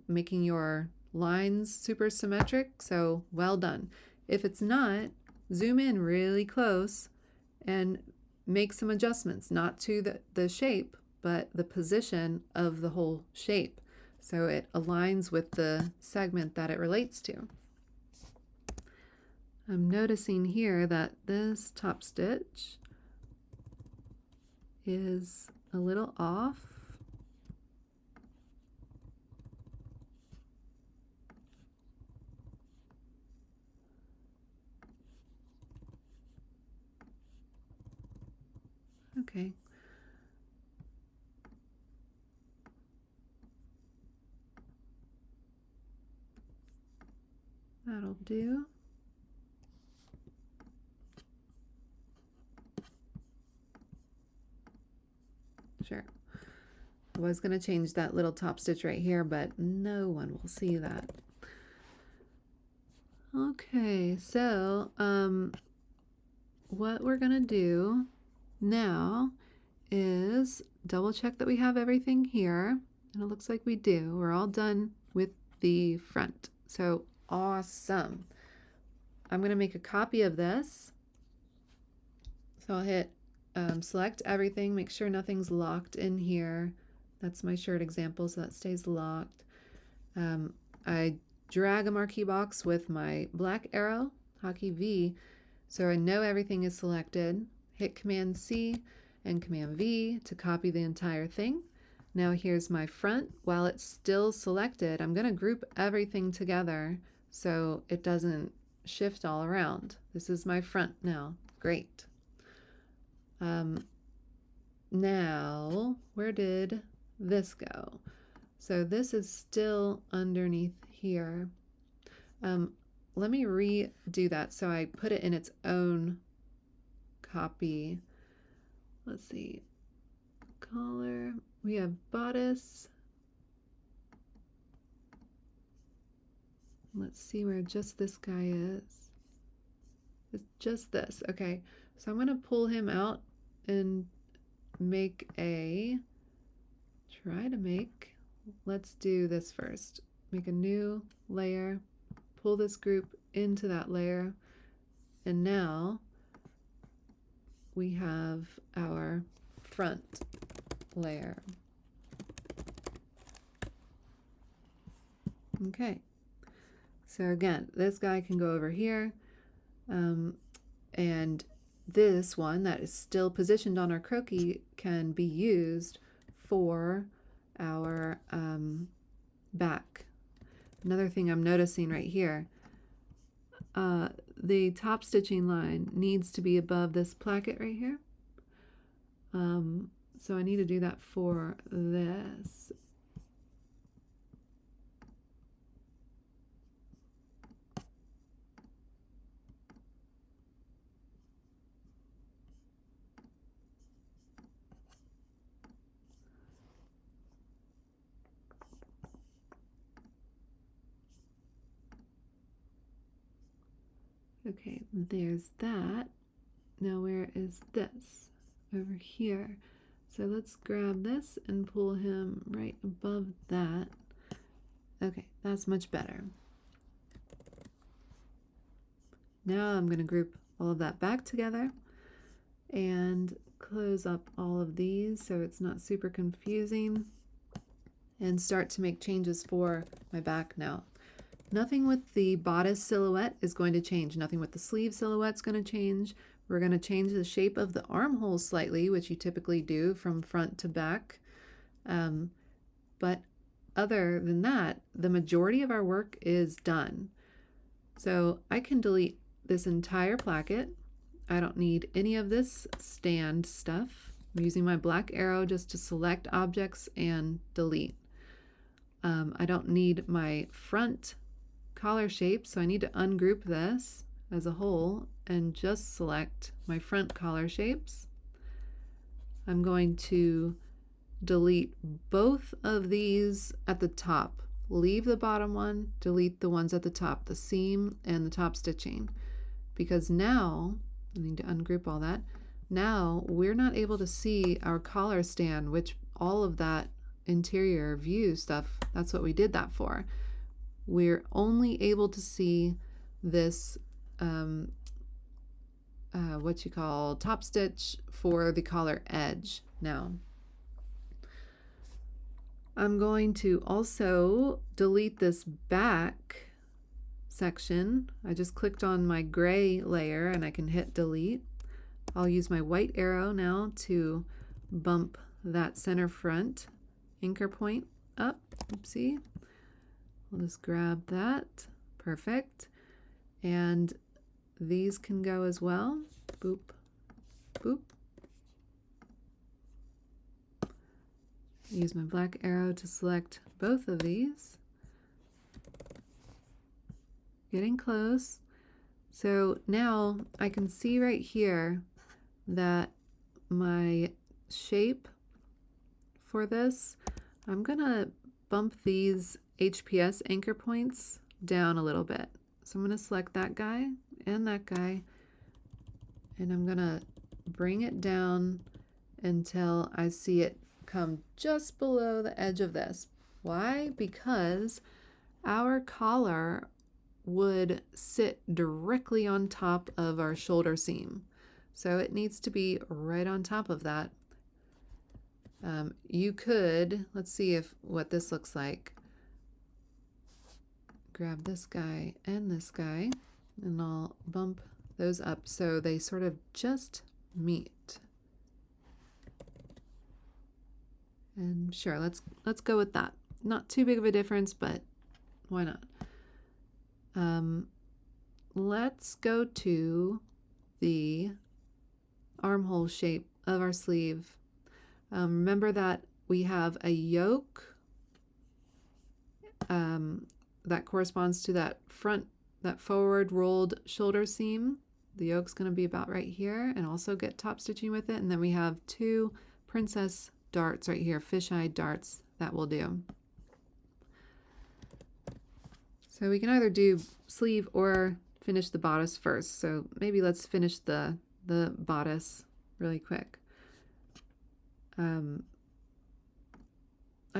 making your lines super symmetric, so well done. If it's not, zoom in really close and make some adjustments, not to the shape, but the position of the whole shape. So it aligns with the segment that it relates to. I'm noticing here that this top stitch is a little off. Okay. That'll do. Sure. I was going to change that little top stitch right here, but no one will see that. Okay, so what we're going to do now is double check that we have everything here, and it looks like we do. We're all done with the front. So awesome. I'm going to make a copy of this. So I'll hit select everything, make sure nothing's locked in here. That's my shirt example, so that stays locked. I drag a marquee box with my black arrow, hotkey V, so I know everything is selected. Hit Command C and Command V to copy the entire thing. Now here's my front. While it's still selected, I'm going to group everything together so it doesn't shift all around. This is my front now. Great. Now, where did this go? So this is still underneath here. Let me redo that so I put it in its own copy. Let's see. Collar. We have bodice. Let's see where just this guy is. It's just this. Okay. So I'm going to pull him out and let's do this first. Make a new layer, pull this group into that layer, and now we have our front layer. Okay. So again, this guy can go over here, and this one that is still positioned on our croquis can be used for our back. Another thing I'm noticing right here, the top stitching line needs to be above this placket right here. So I need to do that for this. Okay, there's that. Now where is this? Over here. So let's grab this and pull him right above that. Okay, that's much better. Now I'm going to group all of that back together and close up all of these so it's not super confusing, and start to make changes for my back now. Nothing with the bodice silhouette is going to change. Nothing with the sleeve silhouette is going to change. We're going to change the shape of the armhole slightly, which you typically do from front to back. But other than that, the majority of our work is done. So I can delete this entire placket. I don't need any of this stand stuff. I'm using my black arrow just to select objects and delete. I don't need my front collar shape, so I need to ungroup this as a whole and just select my front collar shapes. I'm going to delete both of these at the top. Leave the bottom one, delete the ones at the top, the seam and the top stitching, because now I need to ungroup all that. Now we're not able to see our collar stand, which all of that interior view stuff, that's what we did that for. We're only able to see this what you call top stitch for the collar edge now. I'm going to also delete this back section. I just clicked on my gray layer and I can hit delete. I'll use my white arrow now to bump that center front anchor point up. Oopsie. I'll just grab that. Perfect. And these can go as well. Boop, boop. Use my black arrow to select both of these. Getting close. So now I can see right here that my shape for this, I'm gonna bump these HPS anchor points down a little bit. So I'm gonna select that guy and that guy, and I'm gonna bring it down until I see it come just below the edge of this. Why? Because our collar would sit directly on top of our shoulder seam. So it needs to be right on top of that. You could, let's see what this looks like. Grab this guy and this guy, and I'll bump those up so they sort of just meet. And sure, let's go with that. Not too big of a difference, but why not? Let's go to the armhole shape of our sleeve. Remember that we have a yoke that corresponds to that forward rolled shoulder seam. The yoke's going to be about right here, and also get top stitching with it. And then we have two princess darts right here, fisheye darts, that will do. So we can either do sleeve or finish the bodice first. So maybe let's finish the bodice really quick. I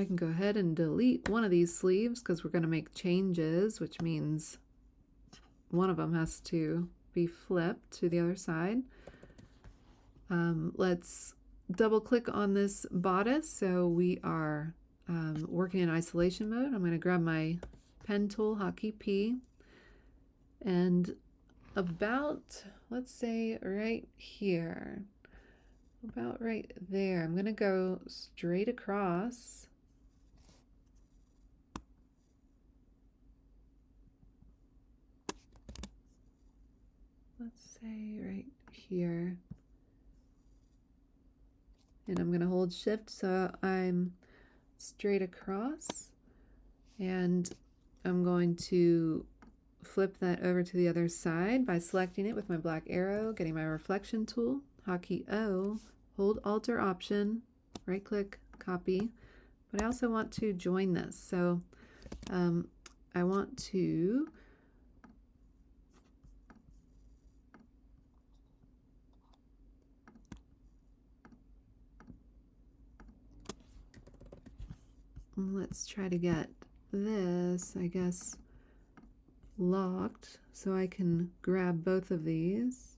can go ahead and delete one of these sleeves because we're going to make changes, which means one of them has to be flipped to the other side. Let's double click on this bodice so we are working in isolation mode. I'm going to grab my pen tool, hotkey P, and about, let's say right here, about right there, I'm going to go straight across. Let's say right here. And I'm going to hold shift so I'm straight across, and I'm going to flip that over to the other side by selecting it with my black arrow, getting my reflection tool, hotkey O, hold Alt or Option, right click, copy. But I also want to join this, so I want to let's try to get this, I guess, locked so I can grab both of these.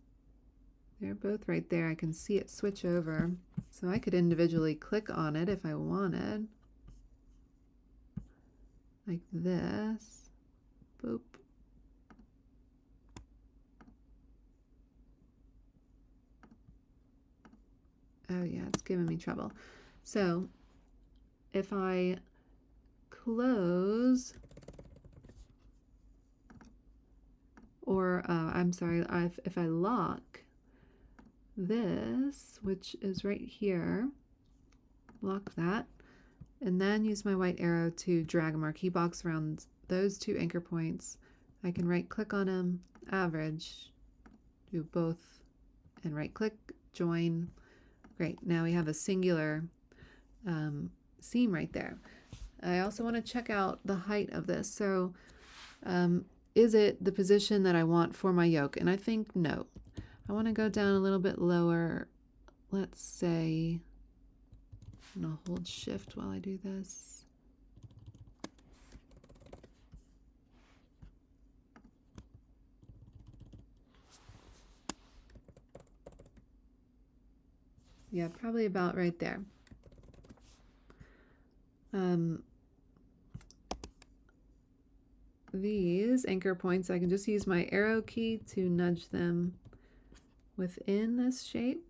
They're both right there. I can see it switch over. So I could individually click on it if I wanted. Like this. Boop. Oh yeah, it's giving me trouble. So if I close, or I'm sorry, if I lock this, which is right here, lock that, and then use my white arrow to drag a marquee box around those two anchor points. I can right click on them, average, do both, and right click, join. Great, now we have a singular seam right there. I also want to check out the height of this. So is it the position that I want for my yoke? And I think no. I want to go down a little bit lower. Let's say, and I'll hold shift while I do this. Yeah, probably about right there. these anchor points, I can just use my arrow key to nudge them within this shape.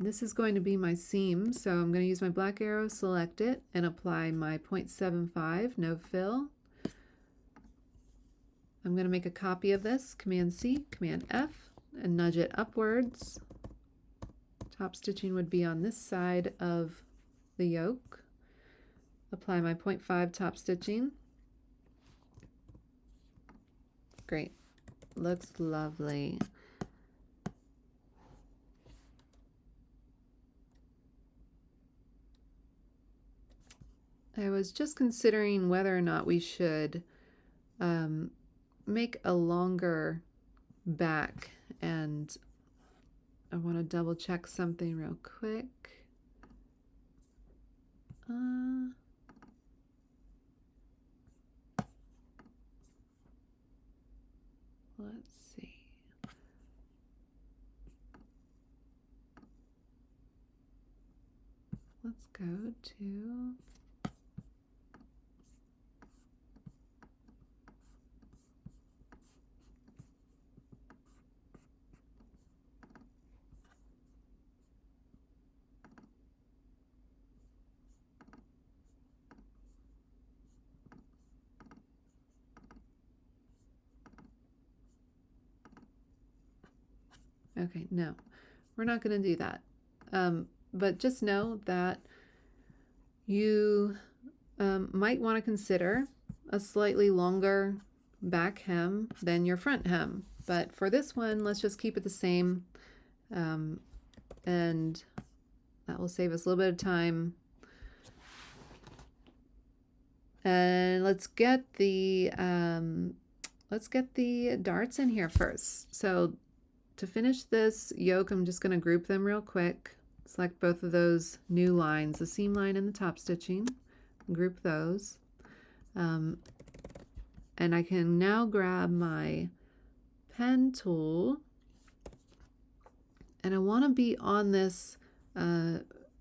This is going to be my seam, so I'm going to use my black arrow, select it, and apply my 0.75 no fill. I'm going to make a copy of this, Command C, Command F, and nudge it upwards. Top stitching would be on this side of the yoke. Apply my 0.5 top stitching. Great, looks lovely. I was just considering whether or not we should make a longer back, and I want to double check something real quick. Let's see. Let's go to okay, no, we're not going to do that. But just know that you might want to consider a slightly longer back hem than your front hem. But for this one, let's just keep it the same. And that will save us a little bit of time. And let's get the darts in here first. So to finish this yoke, I'm just going to group them real quick. Select both of those new lines, the seam line and the top stitching, group those. And I can now grab my pen tool, and I want to be on this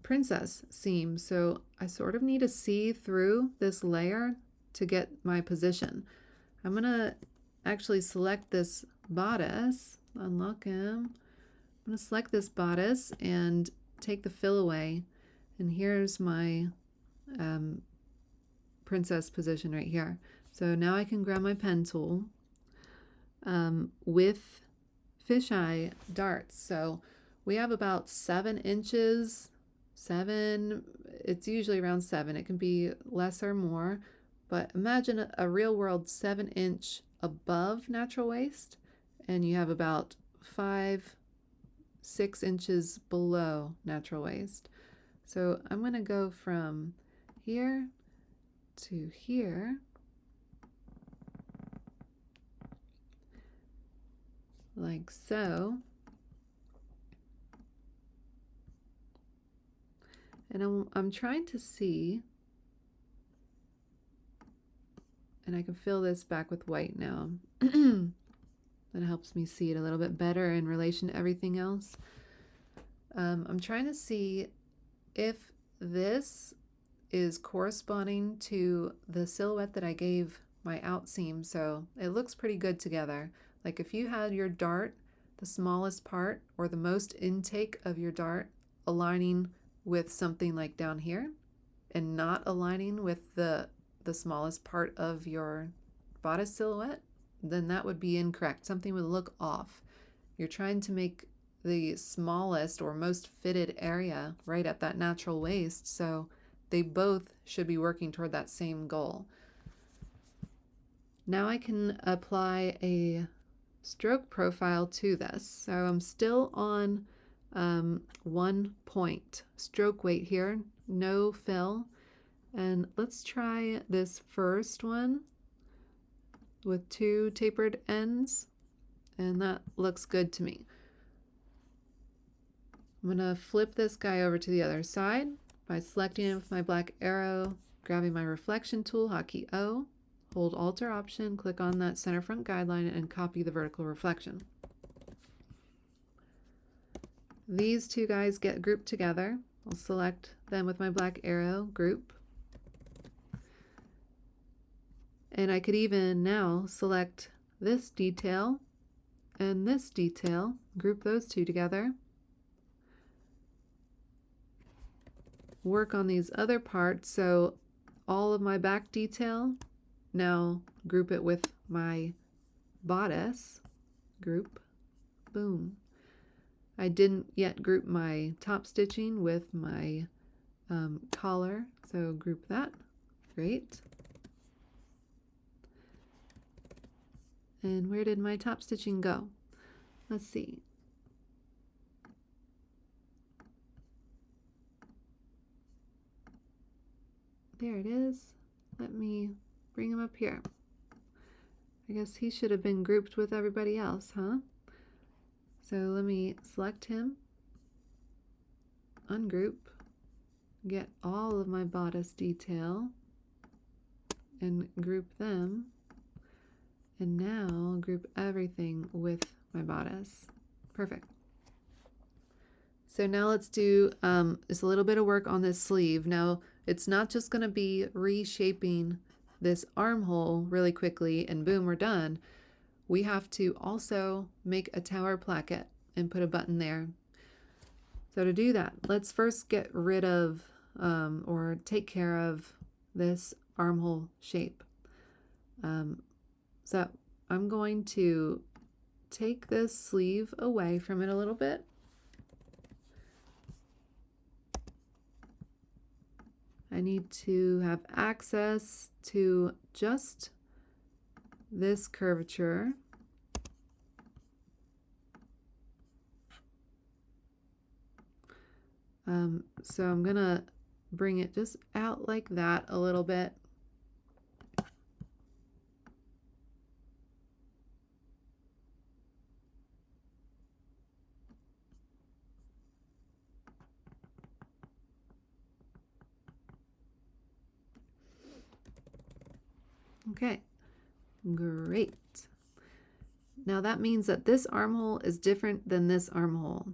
princess seam, so I sort of need to see through this layer to get my position. I'm going to actually select this bodice, unlock him. I'm going to select this bodice and take the fill away, and here's my princess position right here. So now I can grab my pen tool with fisheye darts. So we have about 7 inches, it's usually around 7. It can be less or more, but imagine a real world 7-inch above natural waist, and you have about 5-6 inches below natural waist. So I'm going to go from here to here, like so. And I'm trying to see, and I can fill this back with white now. That helps me see it a little bit better in relation to everything else. I'm trying to see if this is corresponding to the silhouette that I gave my out seam, so it looks pretty good together. Like if you had your dart, the smallest part or the most intake of your dart aligning with something like down here and not aligning with the smallest part of your bodice silhouette, then that would be incorrect. Something would look off. You're trying to make the smallest or most fitted area right at that natural waist, so they both should be working toward that same goal. Now I can apply a stroke profile to this. So I'm still on 1 point stroke weight here, no fill. And let's try this first one with 2 tapered ends, and that looks good to me. I'm going to flip this guy over to the other side by selecting it with my black arrow, grabbing my reflection tool, hotkey O, hold Alt or Option, click on that center front guideline, and copy the vertical reflection. these two guys get grouped together. I'll select them with my black arrow, group. And I could even now select this detail and this detail, group those two together. Work on these other parts, so all of my back detail, now group it with my bodice, group, boom. I didn't yet group my top stitching with my collar, so group that, great. And where did my top stitching go? Let's see. There it is. Let me bring him up here. I guess he should have been grouped with everybody else, huh? So let me select him, ungroup, get all of my bodice detail, and group them. And now I'll group everything with my bodice. Perfect. So now let's do just a little bit of work on this sleeve. Now it's not just going to be reshaping this armhole really quickly and boom, we're done. We have to also make a tower placket and put a button there. So to do that, let's first get rid of or take care of this armhole shape. So I'm going to take this sleeve away from it a little bit. I need to have access to just this curvature. So I'm gonna bring it just out like that a little bit. Okay, great. Now that means that this armhole is different than this armhole.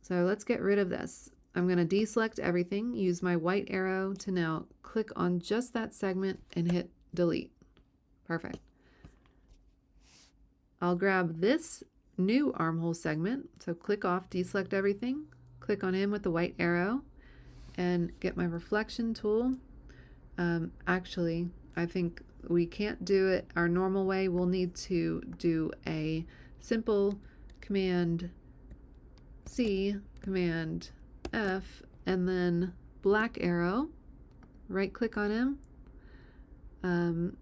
So let's get rid of this. I'm going to deselect everything, use my white arrow to now click on just that segment and hit delete. Perfect. I'll grab this new armhole segment. So click off, deselect everything, click on him with the white arrow and get my reflection tool. Actually, I think we can't do it our normal way. We'll need to do a simple Command C, Command F, and then black arrow, right click on him,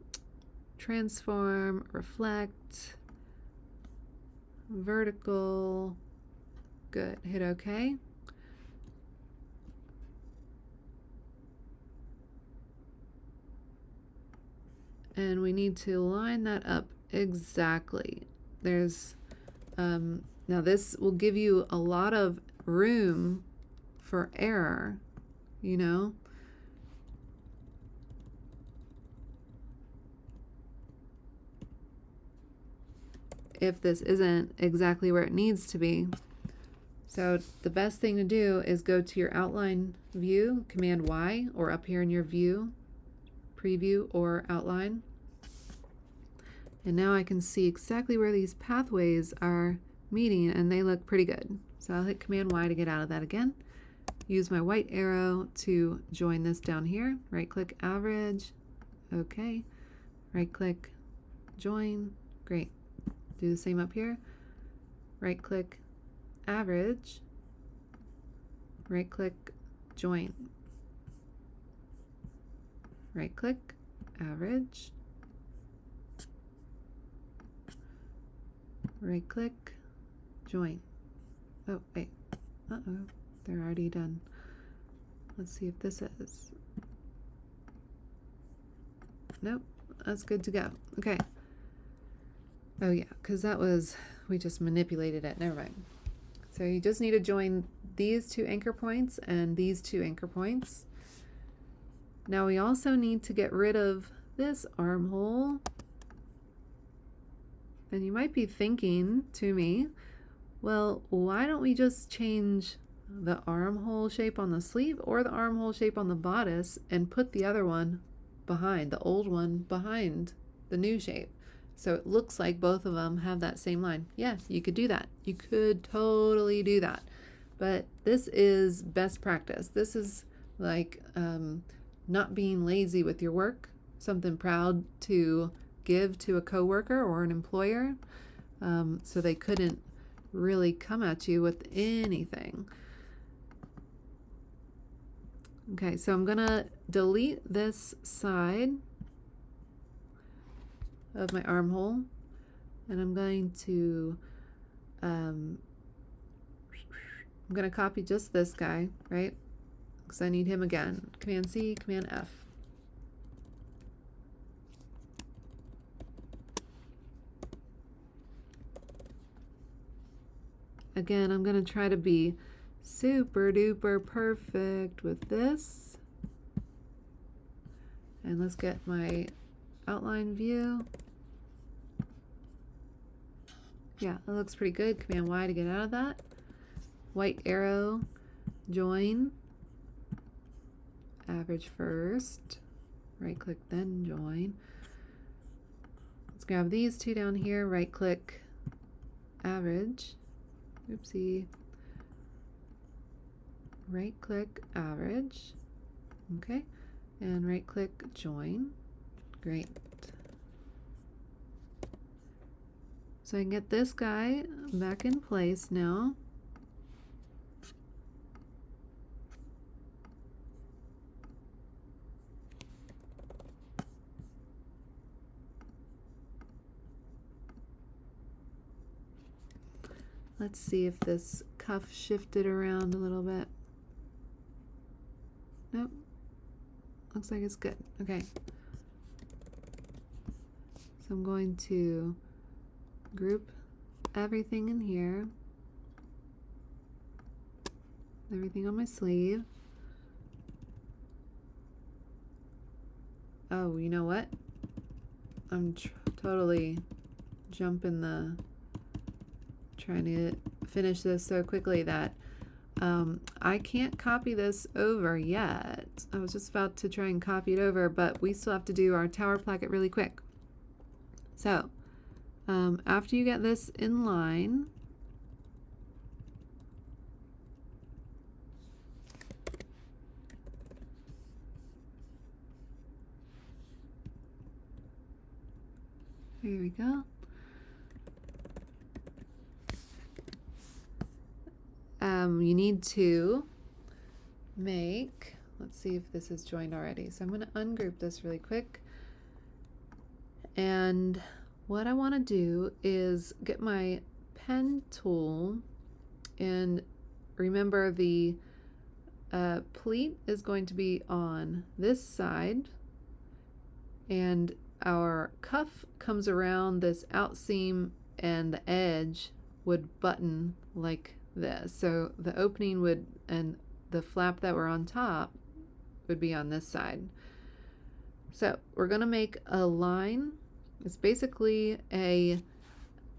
transform, reflect, vertical, good, hit OK. And we need to line that up exactly. There's, now this will give you a lot of room for error, you know. If this isn't exactly where it needs to be. So the best thing to do is go to your outline view, Command Y, or up here in your view, preview or outline. And now I can see exactly where these pathways are meeting and they look pretty good. So I'll hit Command Y to get out of that again. Use my white arrow to join this down here. Right click, average, okay. Right click, join, great. Do the same up here. Right click, average, right click, join. Right click, average, right click, join. Oh, wait. Uh-oh, they're already done. Let's see if this is. Nope, that's good to go. Okay. Oh yeah, because that was, we just manipulated it. Never mind. So you just need to join these two anchor points and these two anchor points. Now we also need to get rid of this armhole. And you might be thinking to me, Well, why don't we just change the armhole shape on the sleeve or the armhole shape on the bodice and put the other one behind, the old one behind the new shape. So it looks like both of them have that same line. Yeah, you could do that. You could totally do that. But this is best practice. This is like not being lazy with your work, something proud to give to a coworker or an employer, so they couldn't really come at you with anything. Okay, so I'm gonna delete this side of my armhole, and I'm going to copy just this guy, right? Because I need him again. Command C, Command F. Again, I'm going to try to be super duper perfect with this. And let's get my outline view. Yeah, that looks pretty good. Command Y to get out of that. White arrow, join. Average first. Right click, then join. Let's grab these two down here. Right click, average. Oopsie. Right click, average. Okay. And right click, join. Great. So I can get this guy back in place now. Let's see if this cuff shifted around a little bit. Nope. Looks like it's good. Okay. So I'm going to group everything in here. Everything on my sleeve. Oh, you know what? I'm totally jumping trying to finish this so quickly that I can't copy this over yet. I was just about to try and copy it over, but we still have to do our tower placket really quick. So after you get this in line, here we go. You need to make, let's see if this is joined already. So I'm going to ungroup this really quick. And what I want to do is get my pen tool, and remember the pleat is going to be on this side, and our cuff comes around this outseam, and the edge would button like this. So the opening would, and the flap that were on top would be on this side. So we're going to make a line. It's basically a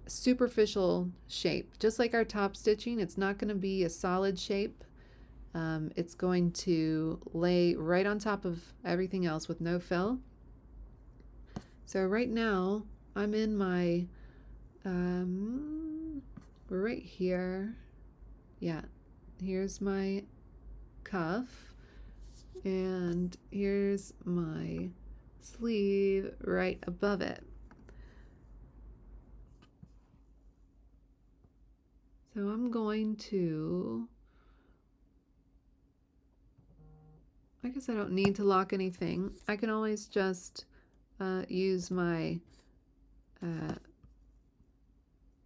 superficial shape, just like our top stitching. It's not going to be a solid shape. It's going to lay right on top of everything else with no fill. So right now I'm in my we're right here. Yeah, here's my cuff, and here's my sleeve right above it. So I'm going to, I guess I don't need to lock anything. I can always just use my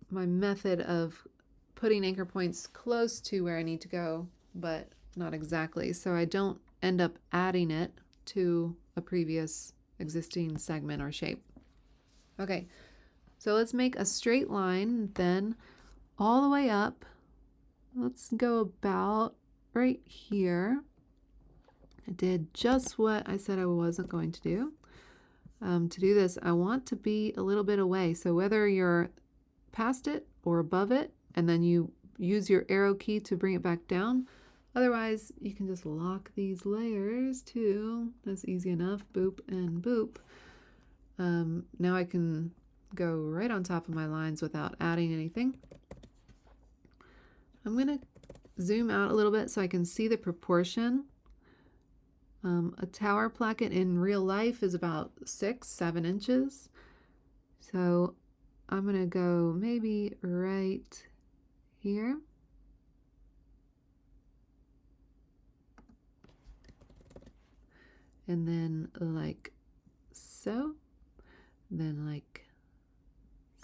my method of putting anchor points close to where I need to go, but not exactly, so I don't end up adding it to a previous existing segment or shape. Okay, so let's make a straight line then all the way up. Let's go about right here. I did just what I said I wasn't going to do. To do this, I want to be a little bit away, so whether you're past it or above it, and then you use your arrow key to bring it back down. Otherwise, you can just lock these layers too. That's easy enough. Boop and boop. Now I can go right on top of my lines without adding anything. I'm going to zoom out a little bit so I can see the proportion. A tower placket in real life is about 6-7 inches. So I'm going to go maybe right here. And then like so, then like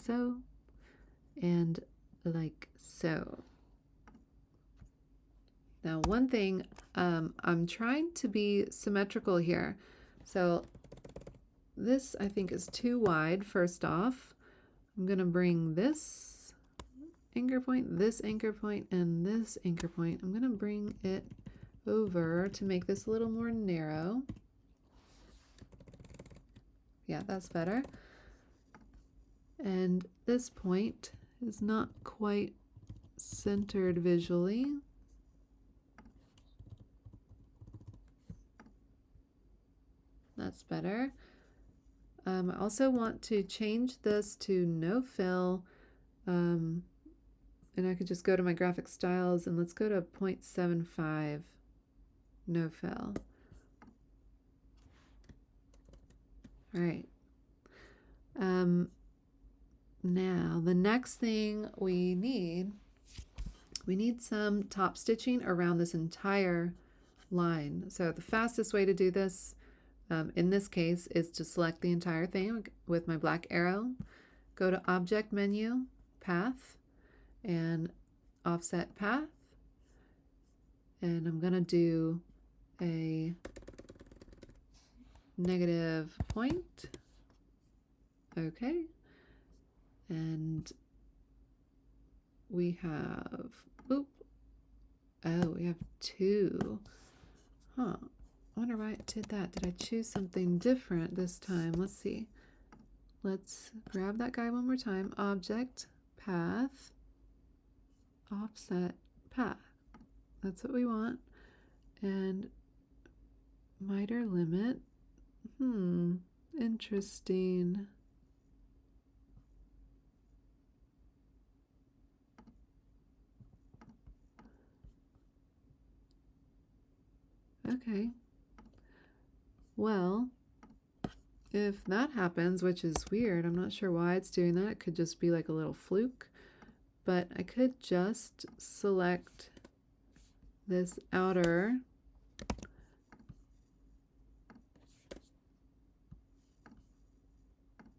so, and like so. Now one thing, I'm trying to be symmetrical here. So this I think is too wide. First off, I'm going to bring this anchor point, and this anchor point. I'm going to bring it over to make this a little more narrow. Yeah, that's better. And this point is not quite centered visually. That's better. I also want to change this to no fill, and I could just go to my graphic styles and let's go to 0.75 no fill. All right. Now the next thing we need some top stitching around this entire line. So the fastest way to do this in this case is to select the entire thing with my black arrow, go to Object menu, Path, and Offset Path, and I'm going to do a negative point. Okay, and we have, we have 2. Huh. I wonder why it did that. Did I choose something different this time? Let's see. Let's grab that guy one more time. Object, Path, Offset, Path. That's what we want. And miter limit. Interesting. Okay. Well, if that happens, which is weird, I'm not sure why it's doing that. It could just be like a little fluke. But I could just select this outer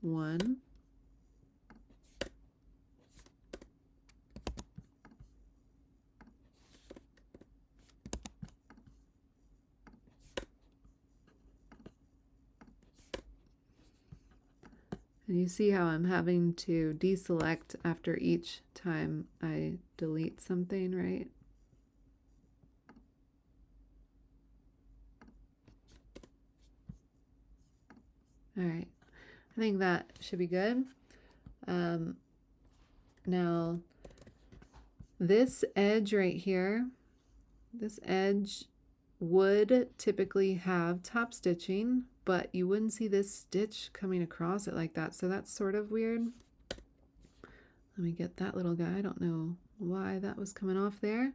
one. And you see how I'm having to deselect after each time I delete something, right? All right, I think that should be good. Now, this edge right here, this edge would typically have top stitching, but you wouldn't see this stitch coming across it like that, so that's sort of weird. Let me get that little guy. I don't know why that was coming off there.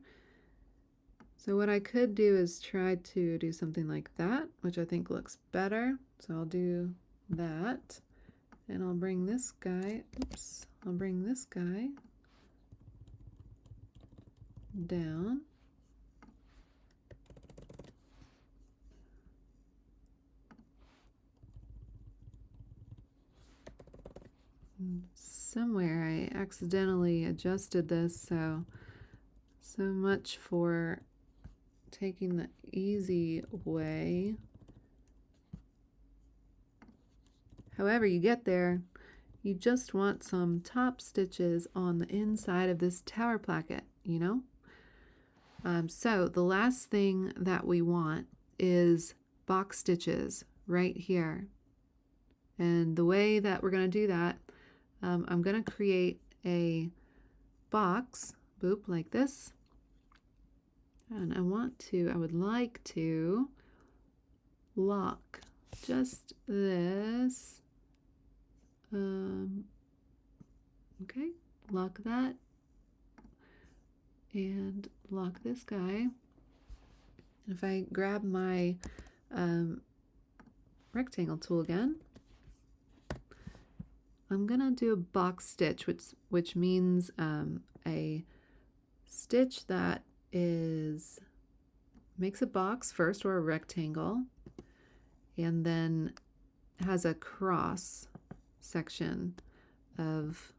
So what I could do is try to do something like that, which I think looks better. So I'll do that, and I'll bring this guy, I'll bring this guy down. Somewhere I accidentally adjusted this, so much for taking the easy way. However you get there, you just want some top stitches on the inside of this tower placket, you know? So the last thing that we want is box stitches right here. And the way that we're going to do that, I'm going to create a box, boop, like this. And I would like to lock just this. Okay, lock that. And lock this guy. If I grab my rectangle tool again, I'm gonna do a box stitch, which means a stitch that makes a box first, or a rectangle, and then has a cross section of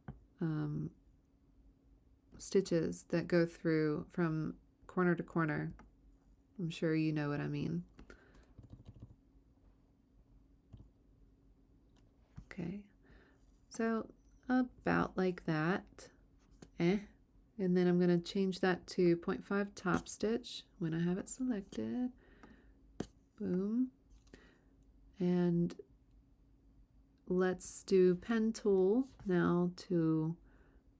stitches that go through from corner to corner. I'm sure you know what I mean. Okay, so about like that. And then I'm going to change that to 0.5 top stitch when I have it selected. Boom. And let's do pen tool now to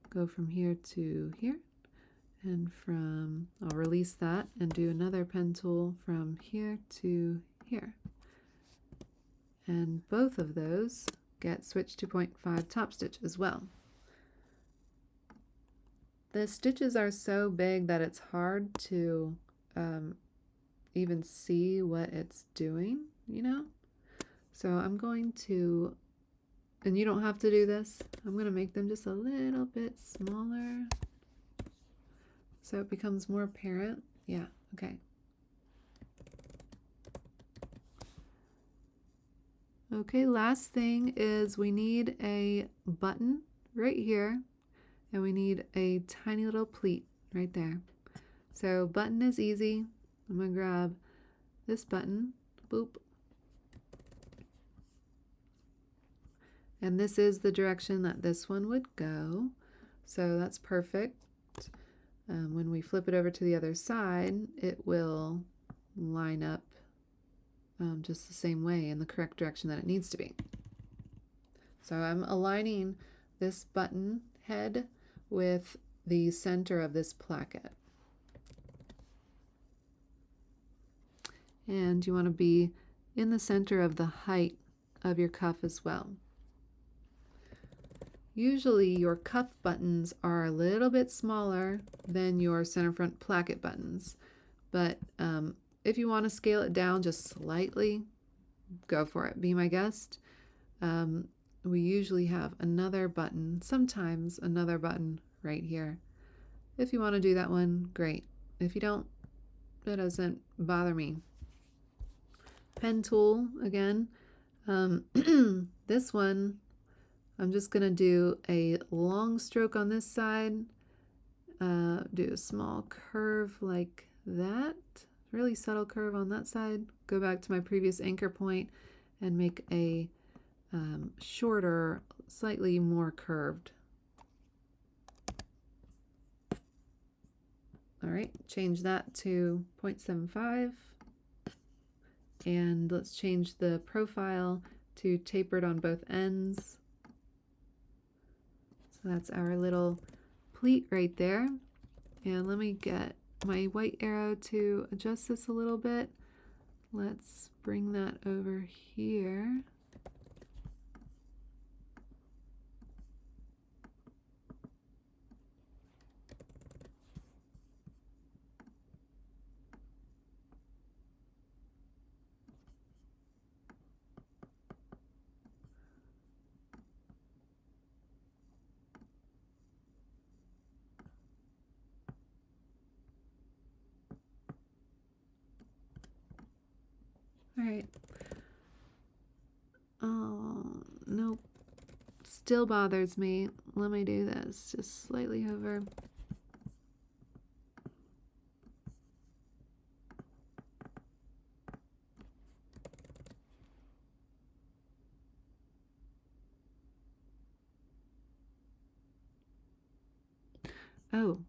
go from here to here. And I'll release that and do another pen tool from here to here. And both of those get switched to 0.5 top stitch as well. The stitches are so big that it's hard to even see what it's doing, you know? So I'm going to, and you don't have to do this, I'm going to make them just a little bit smaller so it becomes more apparent. Yeah, okay. Okay, last thing is we need a button right here, and we need a tiny little pleat right there. So button is easy. I'm going to grab this button, boop. And this is the direction that this one would go. So that's perfect. When we flip it over to the other side, it will line up just the same way in the correct direction that it needs to be. So I'm aligning this button head with the center of this placket. And you want to be in the center of the height of your cuff as well. Usually your cuff buttons are a little bit smaller than your center front placket buttons, but if you want to scale it down just slightly, go for it. Be my guest. We usually have another button, sometimes another button right here. If you want to do that one, great. If you don't, it doesn't bother me. Pen tool again. This one, I'm just going to do a long stroke on this side, do a small curve like that, really subtle curve on that side, go back to my previous anchor point and make a shorter, slightly more curved. All right, change that to 0.75, and let's change the profile to tapered on both ends. So that's our little pleat right there. And let me get my white arrow to adjust this a little bit. Let's bring that over here. All right. Oh, nope. Still bothers me. Let me do this. Just slightly over. Oh.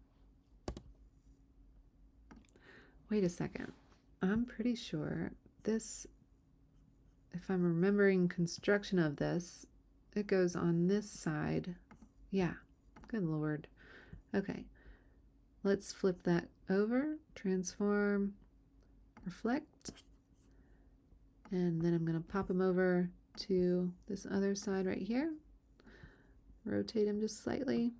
Wait a second. I'm pretty sure this, if I'm remembering construction of this, it goes on this side. Yeah, good Lord. Okay, let's flip that over, transform, reflect, and then I'm going to pop him over to this other side right here. Rotate him just slightly.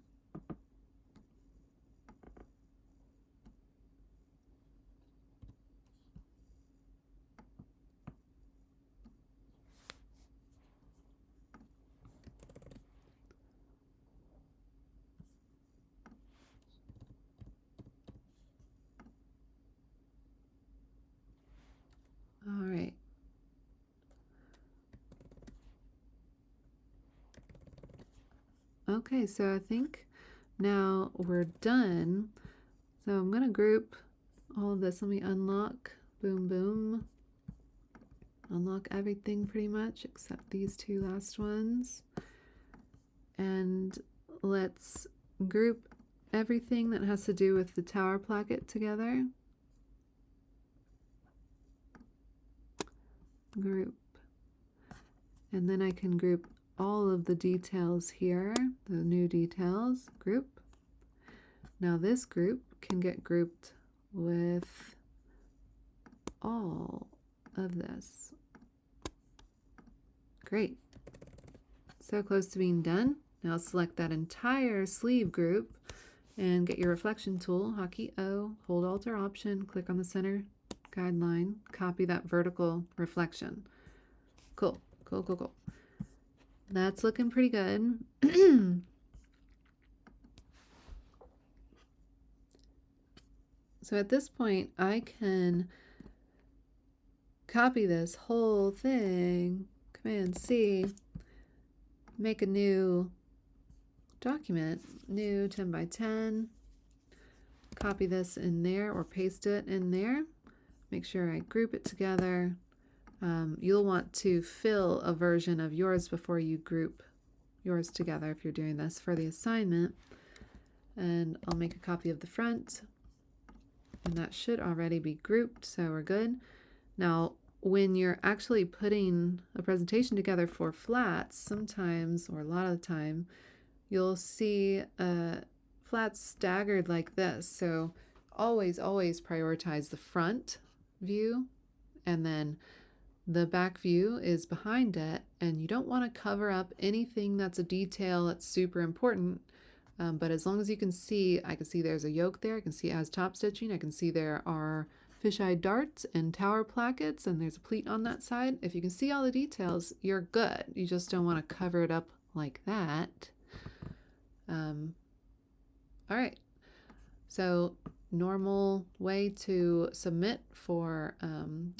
All right. Okay, so I think now we're done. So I'm going to group all of this. Let me unlock, boom, boom. Unlock everything pretty much except these two last ones. And let's group everything that has to do with the tower placket together. Group. And then I can group all of the details here, the new details, group. Now this group can get grouped with all of this. Great. So close to being done. Now select that entire sleeve group and get your reflection tool, hotkey O, hold Alt or Option, click on the center guideline, copy that vertical reflection. Cool, cool, cool, cool. That's looking pretty good. So at this point, I can copy this whole thing, Command C, make a new document, new 10 by 10, copy this in there or paste it in there, make sure I group it together. You'll want to fill a version of yours before you group yours together if you're doing this for the assignment. And I'll make a copy of the front, and that should already be grouped, so we're good. Now, when you're actually putting a presentation together for flats, sometimes, or a lot of the time, you'll see flats staggered like this. So always, always prioritize the front view, and then the back view is behind it, and you don't want to cover up anything that's a detail that's super important. But as long as you can see, I can see there's a yoke there, I can see it has top stitching, I can see there are fisheye darts and tower plackets, and there's a pleat on that side. If you can see all the details, you're good. You just don't want to cover it up like that. All right, so normal way to submit for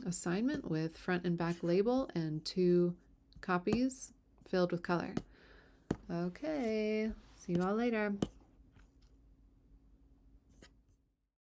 assignment with front and back label and 2 copies filled with color. Okay, see you all later.